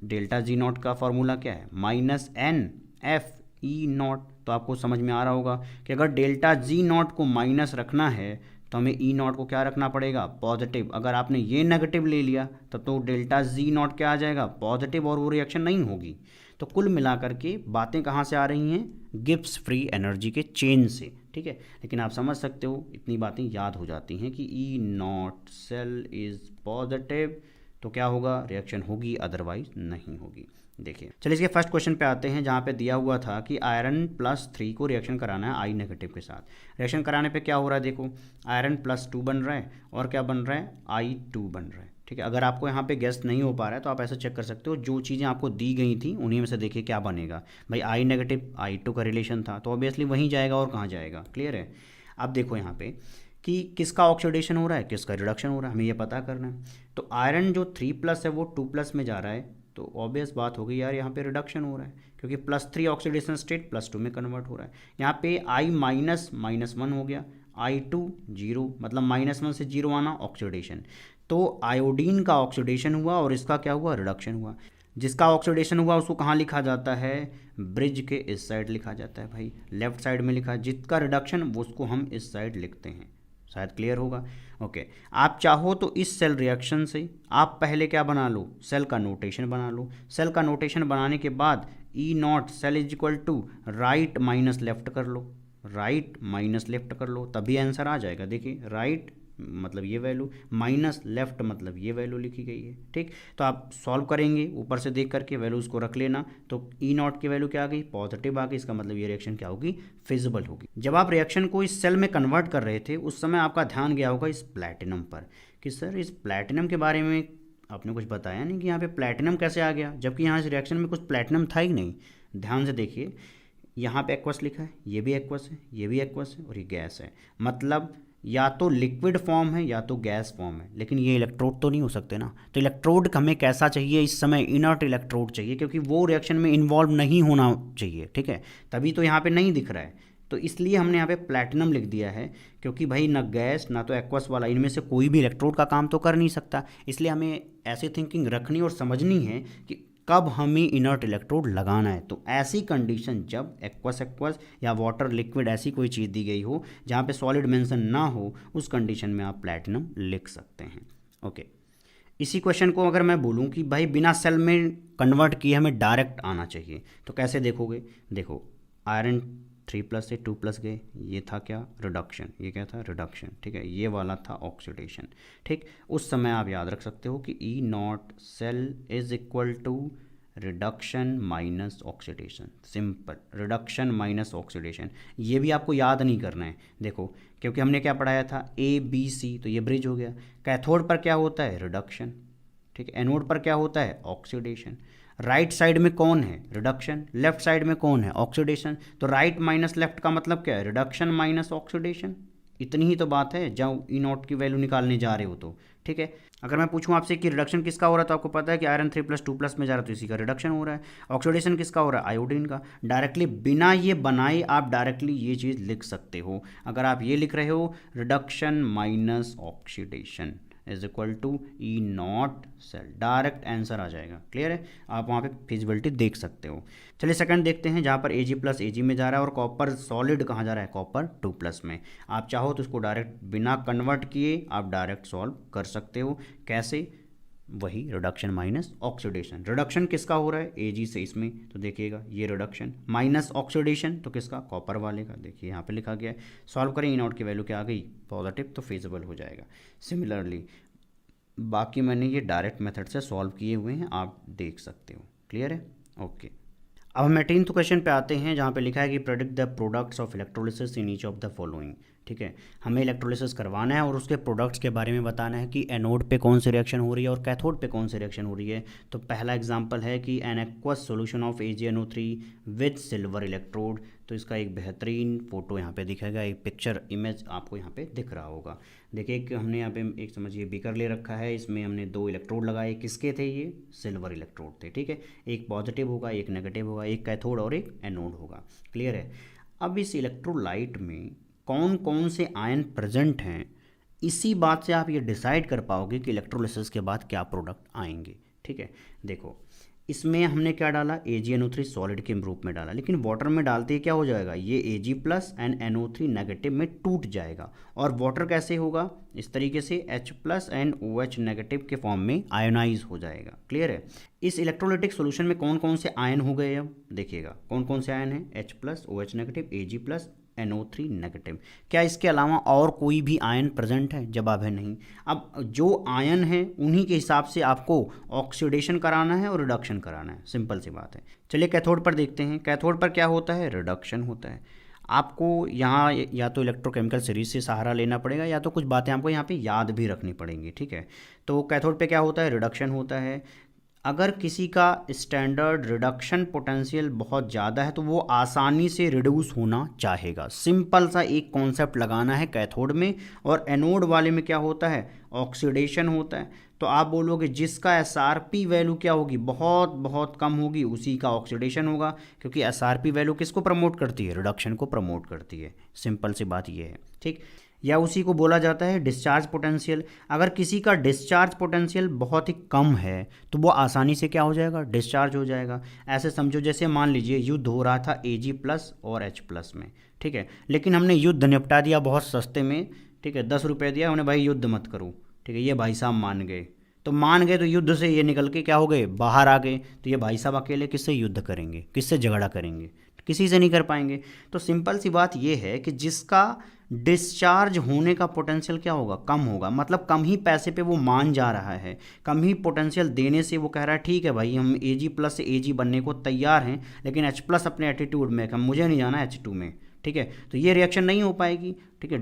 डेल्टा G0 का फॉर्मूला क्या है, -NFE0। तो आपको समझ में आ रहा होगा कि अगर डेल्टा G0 को माइनस रखना है तो हमें E0 को क्या रखना पड़ेगा, पॉजिटिव। अगर आपने ये नेगेटिव ले लिया तब तो डेल्टा G0 क्या आ जाएगा, पॉजिटिव, और वो रिएक्शन नहीं होगी। तो कुल मिलाकर के बातें कहाँ से आ रही हैं, गिब्स फ्री एनर्जी के चेन से। ठीक है, लेकिन आप समझ सकते हो इतनी बातें याद हो जाती हैं कि E0 सेल इज़ पॉजिटिव, तो क्या होगा, रिएक्शन होगी, अदरवाइज नहीं होगी। देखिए चलिए इसके फर्स्ट क्वेश्चन पे आते हैं, जहाँ पे दिया हुआ था कि आयरन +3 को रिएक्शन कराना है I नेगेटिव के साथ। रिएक्शन कराने पे क्या हो रहा है, देखो आयरन +2 बन रहा है और क्या बन रहा है, I2 बन रहा है। ठीक है, अगर आपको यहाँ पे गेस नहीं हो पा रहा है तो आप ऐसा चेक कर सकते हो, जो चीज़ें आपको दी गई थी उन्हीं में से देखिए क्या बनेगा। भाई I नेगेटिव I2 का रिलेशन था तो ऑब्वियसली वहीं जाएगा, और कहाँ जाएगा, क्लियर है। अब देखो यहाँ पे कि किसका ऑक्सीडेशन हो रहा है, किसका रिडक्शन हो रहा है, हमें ये पता करना है। तो आयरन जो 3+ है वो 2+ में जा रहा है, तो ऑब्वियस बात होगी यार यहाँ पे रिडक्शन हो रहा है, क्योंकि +3 ऑक्सीडेशन स्टेट +2 में कन्वर्ट हो रहा है। यहाँ पे I- -1 हो गया, I2 0, मतलब -1 से 0 आना ऑक्सीडेशन। तो आयोडीन का ऑक्सीडेशन हुआ और इसका क्या हुआ, रिडक्शन हुआ। जिसका ऑक्सीडेशन हुआ उसको कहाँ लिखा जाता है, ब्रिज के इस साइड लिखा जाता है भाई, लेफ्ट साइड में लिखा है। जिसका रिडक्शन वो उसको हम इस साइड लिखते हैं, शायद क्लियर होगा। ओके, आप चाहो तो इस सेल रिएक्शन से आप पहले क्या बना लो, सेल का नोटेशन बना लो। सेल का नोटेशन बनाने के बाद E0 cell is equal to right minus left कर लो, राइट माइनस लेफ्ट कर लो, तभी आंसर आ जाएगा। देखिए राइट मतलब ये वैल्यू, माइनस लेफ्ट मतलब ये वैल्यू लिखी गई है। ठीक, तो आप सॉल्व करेंगे, ऊपर से देख करके वैल्यूज को रख लेना। तो E0 की वैल्यू क्या आ गई, पॉजिटिव आ गई, इसका मतलब ये रिएक्शन क्या होगी, फिजिबल होगी। जब आप रिएक्शन को इस सेल में कन्वर्ट कर रहे थे उस समय आपका ध्यान गया होगा इस प्लैटिनम पर, कि सर इस प्लैटिनम के बारे में आपने कुछ बताया नहीं कि यहाँ पे प्लैटिनम कैसे आ गया, जबकि यहाँ इस रिएक्शन में कुछ प्लैटिनम था ही नहीं। ध्यान से देखिए, यहाँ पे एक्वस लिखा है, ये भी एक्वस है, ये भी एक्वस है, और ये गैस है। मतलब या तो लिक्विड फॉर्म है या तो गैस फॉर्म है, लेकिन ये इलेक्ट्रोड तो नहीं हो सकते ना। तो इलेक्ट्रोड हमें कैसा चाहिए इस समय, इनर्ट इलेक्ट्रोड चाहिए, क्योंकि वो रिएक्शन में इन्वॉल्व नहीं होना चाहिए। ठीक है, तभी तो यहाँ पे नहीं दिख रहा है, तो इसलिए हमने यहाँ पे प्लैटिनम लिख दिया है, क्योंकि भाई ना गैस ना तो एक्वस वाला, इनमें से कोई भी इलेक्ट्रोड का काम तो कर नहीं सकता। इसलिए हमें ऐसी थिंकिंग रखनी और समझनी है कि कब हमें इनर्ट इलेक्ट्रोड लगाना है। तो ऐसी कंडीशन जब एक्वस या वाटर लिक्विड ऐसी कोई चीज़ दी गई हो जहाँ पे सॉलिड मेंशन ना हो, उस कंडीशन में आप प्लैटिनम लिख सकते हैं। ओके, इसी क्वेश्चन को अगर मैं बोलूँ कि भाई बिना सेल में कन्वर्ट किए हमें डायरेक्ट आना चाहिए, तो कैसे देखोगे। देखो आयरन 3+ से 2+ गए, ये था क्या, रिडक्शन, ये क्या था, रिडक्शन, ठीक है, ये वाला था ऑक्सीडेशन। ठीक, उस समय आप याद रख सकते हो कि E not cell is equal to reduction minus oxidation. Simple, reduction minus oxidation, ये भी आपको याद नहीं करना है, देखो, क्योंकि हमने क्या पढ़ाया था, ABC, तो ये ब्रिज हो गया। कैथोड पर क्या होता है, रिडक्शन, ठीक है, एनोड पर क्या होता है, ऑक्सीडेशन। राइट साइड में कौन है, रिडक्शन, लेफ्ट साइड में कौन है, ऑक्सीडेशन। तो राइट माइनस लेफ्ट का मतलब क्या है, रिडक्शन माइनस ऑक्सीडेशन। इतनी ही तो बात है जब ई नॉट की वैल्यू निकालने जा रहे हो तो, ठीक है। अगर मैं पूछूं आपसे कि रिडक्शन किसका हो रहा है, तो आपको पता है कि आयरन 3+ 2+ में जा रहा है तो इसी का रिडक्शन हो रहा है। ऑक्सीडेशन किसका हो रहा है, आयोडीन का। डायरेक्टली बिना ये बनाए आप डायरेक्टली ये चीज़ लिख सकते हो। अगर आप ये लिख रहे हो, reduction minus oxidation is equal to E not cell, direct answer आ जाएगा। क्लियर है, आप वहाँ पे फिजिबिलिटी देख सकते हो। चलिए सेकंड देखते हैं, जहाँ पर Ag+ में जा रहा है और कॉपर सॉलिड कहाँ जा रहा है, कॉपर 2+ में। आप चाहो तो इसको डायरेक्ट बिना कन्वर्ट किए आप डायरेक्ट सॉल्व कर सकते हो। कैसे, वही रिडक्शन माइनस ऑक्सीडेशन। रिडक्शन किसका हो रहा है, Ag से इसमें, तो देखिएगा ये रिडक्शन, माइनस ऑक्सीडेशन तो किसका, कॉपर वाले का। देखिए यहाँ पे लिखा गया है, सॉल्व करें, ई नॉट की वैल्यू क्या आ गई, पॉजिटिव, तो फिजिबल हो जाएगा। सिमिलरली बाकी मैंने ये डायरेक्ट मेथड से सॉल्व किए हुए हैं, आप देख सकते हो। क्लियर है, ओके। अब हम 18th क्वेश्चन पे आते हैं, जहाँ पे लिखा है कि predict the products of electrolysis in each of the following. ठीक है, हमें इलेक्ट्रोलिसिस करवाना है और उसके प्रोडक्ट्स के बारे में बताना है कि एनोड पे कौन सी रिएक्शन हो रही है और कैथोड पे कौन सी रिएक्शन हो रही है। तो पहला एग्जांपल है कि an aqueous solution of AgNO3 with silver electrode. तो इसका एक बेहतरीन फोटो यहाँ पे दिखेगा, एक पिक्चर इमेज आपको यहाँ पे दिख रहा होगा। देखिए कि हमने यहाँ पे एक समझिए बीकर ले रखा है, इसमें हमने 2 इलेक्ट्रोड लगाए, किसके थे, ये सिल्वर इलेक्ट्रोड थे। ठीक है, एक पॉजिटिव होगा, एक नेगेटिव होगा, एक कैथोड और एक एनोड होगा। क्लियर है। अब इस इलेक्ट्रोलाइट में कौन कौन से आयन प्रेजेंट हैं, इसी बात से आप ये डिसाइड कर पाओगे कि इलेक्ट्रोलिसिस के बाद क्या प्रोडक्ट आएंगे। ठीक है, देखो इसमें हमने क्या डाला, AgNO3 सॉलिड के रूप में डाला, लेकिन वाटर में डालते ही क्या हो जाएगा, ये Ag+ एंड NO3 नेगेटिव में टूट जाएगा। और वाटर कैसे होगा, इस तरीके से H+ एंड OH नेगेटिव के फॉर्म में आयोनाइज हो जाएगा। क्लियर है। इस इलेक्ट्रोलाइटिक सोल्यूशन में कौन कौन से आयन हो गए, अब देखिएगा कौन कौन से आयन हैं, H+, OH negative, Ag+, NO3 negative. क्या इसके अलावा और कोई भी आयन प्रेजेंट है, जवाब है नहीं। अब जो आयन है उन्हीं के हिसाब से आपको ऑक्सीडेशन कराना है और रिडक्शन कराना है, सिंपल सी बात है। चलिए कैथोड पर देखते हैं, कैथोड पर क्या होता है, रिडक्शन होता है। आपको यहाँ या तो इलेक्ट्रोकेमिकल सीरीज से सहारा लेना पड़ेगा या तो कुछ बातें आपको यहाँ पे याद भी रखनी पड़ेंगी। ठीक है, तो कैथोड पे क्या होता है, रिडक्शन होता है। अगर किसी का स्टैंडर्ड रिडक्शन पोटेंशियल बहुत ज़्यादा है तो वो आसानी से रिड्यूस होना चाहेगा। सिंपल सा एक कॉन्सेप्ट लगाना है कैथोड में, और एनोड वाले में क्या होता है, ऑक्सीडेशन होता है। तो आप बोलोगे जिसका SRP वैल्यू क्या होगी, बहुत बहुत कम होगी, उसी का ऑक्सीडेशन होगा, क्योंकि SRP वैल्यू किसको प्रमोट करती है, रिडक्शन को प्रमोट करती है। सिंपल सी बात ये है। ठीक, या उसी को बोला जाता है डिस्चार्ज पोटेंशियल। अगर किसी का डिस्चार्ज पोटेंशियल बहुत ही कम है तो वो आसानी से क्या हो जाएगा, डिस्चार्ज हो जाएगा। ऐसे समझो जैसे मान लीजिए युद्ध हो रहा था Ag+ और H+ में, ठीक है, लेकिन हमने युद्ध निपटा दिया बहुत सस्ते में। ठीक है, 10 रुपये दिया उन्हें, भाई युद्ध मत करो। ठीक है, ये भाई साहब मान गए, तो युद्ध से ये निकल के क्या हो गए, बाहर आ गए। तो ये भाई साहब अकेले किससे युद्ध करेंगे, किससे झगड़ा करेंगे, किसी से नहीं कर पाएंगे। तो सिंपल सी बात ये है कि जिसका डिस्चार्ज होने का पोटेंशियल क्या होगा, कम होगा, मतलब कम ही पैसे पे वो मान जा रहा है, कम ही पोटेंशियल देने से वो कह रहा है ठीक है भाई हम Ag+ से Ag बनने को तैयार हैं, लेकिन H+ अपने एटीट्यूड में कम, मुझे नहीं जाना H2 में। ठीक है, तो ये रिएक्शन नहीं हो पाएगी। ठीक है,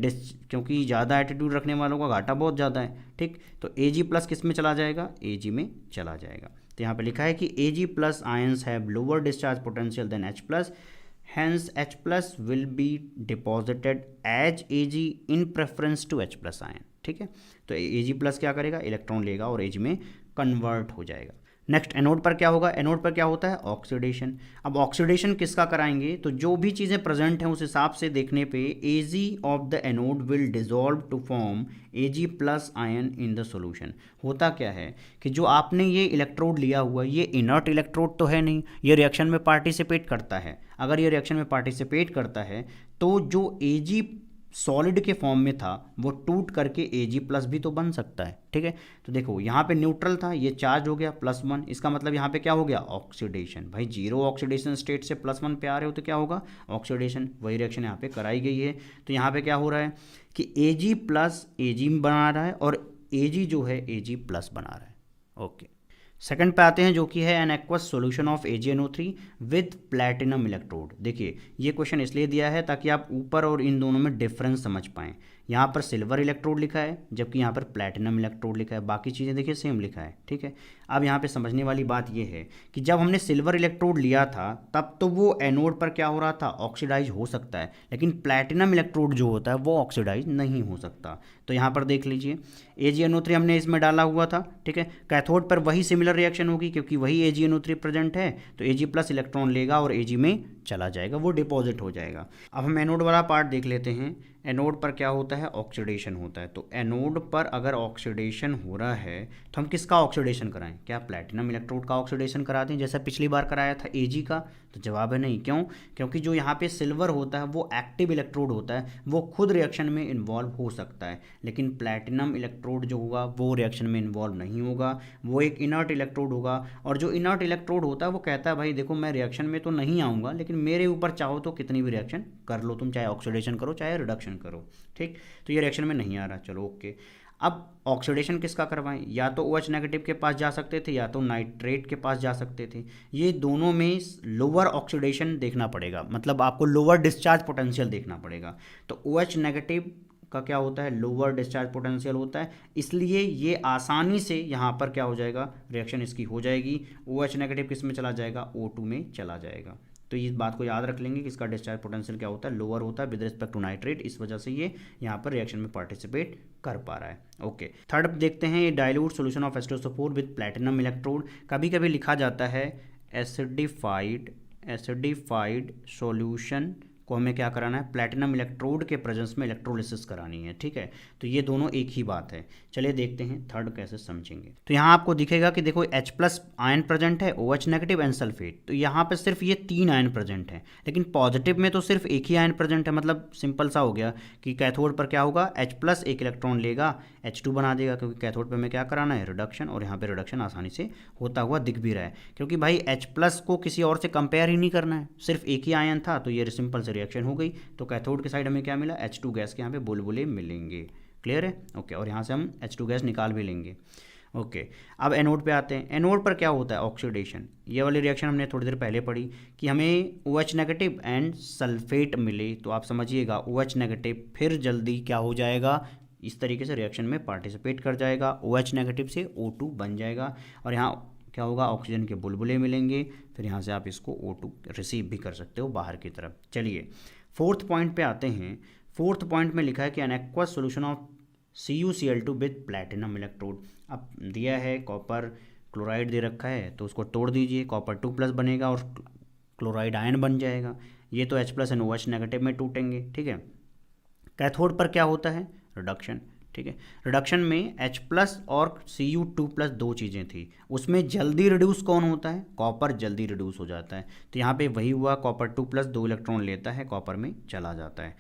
क्योंकि ज़्यादा एटीट्यूड रखने वालों का घाटा बहुत ज़्यादा है। ठीक, तो Ag+ किस में चला जाएगा, Ag में चला जाएगा। तो यहाँ पे लिखा है कि Ag+ ions have lower discharge potential than H+, hence H+ will be deposited as Ag in preference to H+ ion। ठीक है, तो Ag+ क्या करेगा, इलेक्ट्रॉन लेगा और Ag में कन्वर्ट हो जाएगा। नेक्स्ट एनोड पर क्या होगा, एनोड पर क्या होता है, ऑक्सीडेशन। अब ऑक्सीडेशन किसका कराएंगे, तो जो भी चीज़ें प्रेजेंट हैं उस हिसाब से देखने पे Ag of the anode will dissolve to form Ag+ ion in the solution. होता क्या है कि जो आपने ये इलेक्ट्रोड लिया हुआ, ये इनर्ट इलेक्ट्रोड तो है नहीं, ये रिएक्शन में पार्टिसिपेट करता है। अगर ये रिएक्शन में पार्टिसिपेट करता है तो जो Ag सॉलिड के फॉर्म में था वो टूट करके Ag+ भी तो बन सकता है, ठीक है। तो देखो यहाँ पे न्यूट्रल था, ये चार्ज हो गया +1, इसका मतलब यहाँ पे क्या हो गया, ऑक्सीडेशन। भाई 0 ऑक्सीडेशन स्टेट से +1 पे आ रहे हो तो क्या होगा, ऑक्सीडेशन। वही रिएक्शन यहाँ पे कराई गई है। तो यहाँ पे क्या हो रहा है कि Ag+ Ag बना रहा है और Ag जो है Ag+ बना रहा है। ओके, सेकंड पे आते हैं जो कि है an aqueous solution of AgNO3 with platinum electrode. देखिए ये क्वेश्चन इसलिए दिया है ताकि आप ऊपर और इन दोनों में डिफरेंस समझ पाएं। यहाँ पर सिल्वर इलेक्ट्रोड लिखा है जबकि यहाँ पर प्लैटिनम इलेक्ट्रोड लिखा है, बाकी चीज़ें देखिए सेम लिखा है, ठीक है। अब यहाँ पे समझने वाली बात ये है कि जब हमने सिल्वर इलेक्ट्रोड लिया था तब तो वो एनोड पर क्या हो रहा था, ऑक्सीडाइज हो सकता है, लेकिन प्लैटिनम इलेक्ट्रोड जो होता है वो ऑक्सीडाइज नहीं हो सकता। तो यहाँ पर देख लीजिए AgNO3 हमने इसमें डाला हुआ था, ठीक है। कैथोड पर वही सिमिलर रिएक्शन होगी क्योंकि वही AgNO3 प्रेजेंट है, तो Ag+ इलेक्ट्रॉन लेगा और Ag में चला जाएगा, वो डिपॉजिट हो जाएगा। अब हम एनोड वाला पार्ट देख लेते हैं। एनोड पर क्या होता है, ऑक्सीडेशन होता है। तो एनोड पर अगर ऑक्सीडेशन हो रहा है तो हम किसका ऑक्सीडेशन कराएं, क्या प्लैटिनम इलेक्ट्रोड का ऑक्सीडेशन करा दें जैसा पिछली बार कराया था Ag का? तो जवाब है नहीं। क्यों? क्योंकि जो यहाँ पे सिल्वर होता है वो एक्टिव इलेक्ट्रोड होता है, वो खुद रिएक्शन में इन्वॉल्व हो सकता है, लेकिन प्लैटिनम इलेक्ट्रोड जो होगा वो रिएक्शन में इन्वॉल्व नहीं होगा, वो एक इनर्ट इलेक्ट्रोड होगा। और जो इनर्ट इलेक्ट्रोड होता है वो कहता है भाई देखो मैं रिएक्शन में तो नहीं आऊँगा, लेकिन मेरे ऊपर चाहो तो कितनी भी रिएक्शन कर लो तुम, चाहे ऑक्सीडेशन करो चाहे रिडक्शन करो, ठीक। तो ये रिएक्शन में नहीं आ रहा, चलो ओके। अब ऑक्सीडेशन किसका करवाएं, या तो OH नेगेटिव के पास जा सकते थे या तो नाइट्रेट के पास जा सकते थे। ये दोनों में लोअर ऑक्सीडेशन देखना पड़ेगा, मतलब आपको लोअर डिस्चार्ज पोटेंशियल देखना पड़ेगा। तो OH नेगेटिव का क्या होता है, लोअर डिस्चार्ज पोटेंशियल होता है, इसलिए ये आसानी से यहाँ पर क्या हो जाएगा, रिएक्शन इसकी हो जाएगी। OH नेगेटिव किस में चला जाएगा, O2 में चला जाएगा। तो इस बात को याद रख लेंगे कि इसका डिस्चार्ज पोटेंशियल क्या होता है, लोअर होता है विद रिस्पेक्ट टू नाइट्रेट, इस वजह से ये यहाँ पर रिएक्शन में पार्टिसिपेट कर पा रहा है। ओके, थर्ड देखते हैं dilute solution of H2SO4 with platinum electrode. कभी कभी लिखा जाता है एसिडिफाइड सॉल्यूशन को हमें क्या कराना है, प्लैटिनम इलेक्ट्रोड के प्रेजेंस में इलेक्ट्रोलिसिस करानी है, ठीक है। तो ये दोनों एक ही बात है। चलिए देखते हैं थर्ड कैसे समझेंगे। तो यहाँ आपको दिखेगा कि देखो H+ आयन प्रेजेंट है, OH नेगेटिव एंड सल्फेट। तो यहाँ पे सिर्फ ये 3 आयन प्रेजेंट है, लेकिन पॉजिटिव में तो सिर्फ एक ही आयन प्रेजेंट है। मतलब सिंपल सा हो गया कि कैथोड पर क्या होगा, H+ एक इलेक्ट्रॉन लेगा, H2 बना देगा, क्योंकि कैथोड पर हमें क्या कराना है, रिडक्शन। और यहाँ पे रिडक्शन आसानी से होता हुआ दिख भी रहा है, क्योंकि भाई H+ को किसी और से कंपेयर ही नहीं करना है, सिर्फ एक ही आयन था, तो ये सिंपल से रिएक्शन हो गई। तो कैथोड के साइड हमें क्या मिला, H2 गैस के यहाँ पे बुलबुले मिलेंगे। क्लियर है? ओके, और यहाँ से हम H2 गैस निकाल भी लेंगे। ओके, अब एनोड पे आते हैं। एनोड पर क्या होता है, ऑक्सीडेशन। ये वाली रिएक्शन हमने थोड़ी देर पहले पढ़ी कि हमें OH नेगेटिव एंड सल्फेट मिले, तो आप समझिएगा OH नेगेटिव फिर जल्दी क्या हो जाएगा, इस तरीके से रिएक्शन में पार्टिसिपेट कर जाएगा, OH नेगेटिव से O2 बन जाएगा, और यहाँ क्या होगा, ऑक्सीजन के बुलबुले मिलेंगे। फिर यहाँ से आप इसको O2 रिसीव भी कर सकते हो बाहर की तरफ। चलिए फोर्थ पॉइंट पे आते हैं। फोर्थ पॉइंट में लिखा है कि an aqueous solution of CuCl2 with platinum electrode. अब दिया है कॉपर क्लोराइड दे रखा है, तो उसको तोड़ दीजिए, कॉपर 2+ बनेगा और क्लोराइड आयन बन जाएगा। ये तो H+ एंड OH नेगेटिव में टूटेंगे, ठीक है। कैथोड पर क्या होता है, रिडक्शन, ठीक है। रिडक्शन में H+ और Cu2+ दो चीज़ें थी, उसमें जल्दी रिड्यूस कौन होता है, कॉपर जल्दी रिड्यूस हो जाता है। तो यहाँ पे वही हुआ, कॉपर 2+ 2 इलेक्ट्रॉन लेता है, कॉपर में चला जाता है।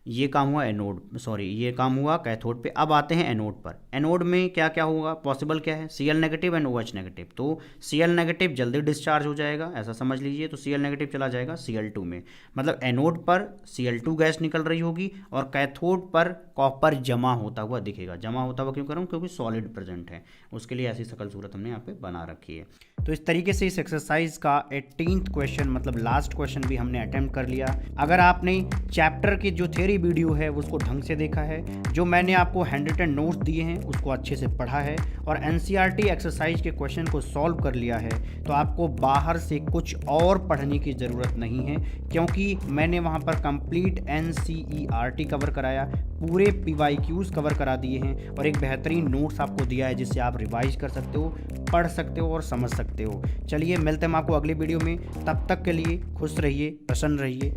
ये काम हुआ एनोड, सॉरी ये काम हुआ कैथोड पे। अब आते हैं एनोड पर। एनोड में क्या क्या होगा, पॉसिबल क्या है, Cl negative and OH negative. तो Cl नेगेटिव जल्दी डिस्चार्ज हो जाएगा, ऐसा समझ लीजिए। तो Cl नेगेटिव चला जाएगा Cl2 में, मतलब एनोड पर Cl2 गैस निकल रही होगी और कैथोड पर कॉपर जमा होता हुआ दिखेगा। जमा होता हुआ क्यों कर रहा हूँ, क्योंकि सॉलिड प्रेजेंट है, उसके लिए ऐसी शकल सूरत हमने यहाँ पे बना रखी है। तो इस तरीके से इस एक्सरसाइज का 18th क्वेश्चन, मतलब लास्ट क्वेश्चन भी हमने अटेम्प्ट कर लिया। अगर आपने चैप्टर की जो थ्योरी वीडियो है उसको ढंग से देखा है, जो मैंने आपको हैंड रिटन नोट्स दिए हैं उसको अच्छे से पढ़ा है और NCERT एक्सरसाइज के क्वेश्चन को सॉल्व कर लिया है, तो आपको बाहर से कुछ और पढ़ने की ज़रूरत नहीं है, क्योंकि मैंने वहाँ पर कंप्लीट NCERT कवर कराया, पूरे PYQs कवर करा दिए हैं और एक बेहतरीन नोट्स आपको दिया है जिससे आप रिवाइज कर सकते हो, पढ़ सकते हो और समझ सकते हो। चलिए मिलते हैं हम आपको अगले वीडियो में, तब तक के लिए खुश रहिए, प्रसन्न रहिए।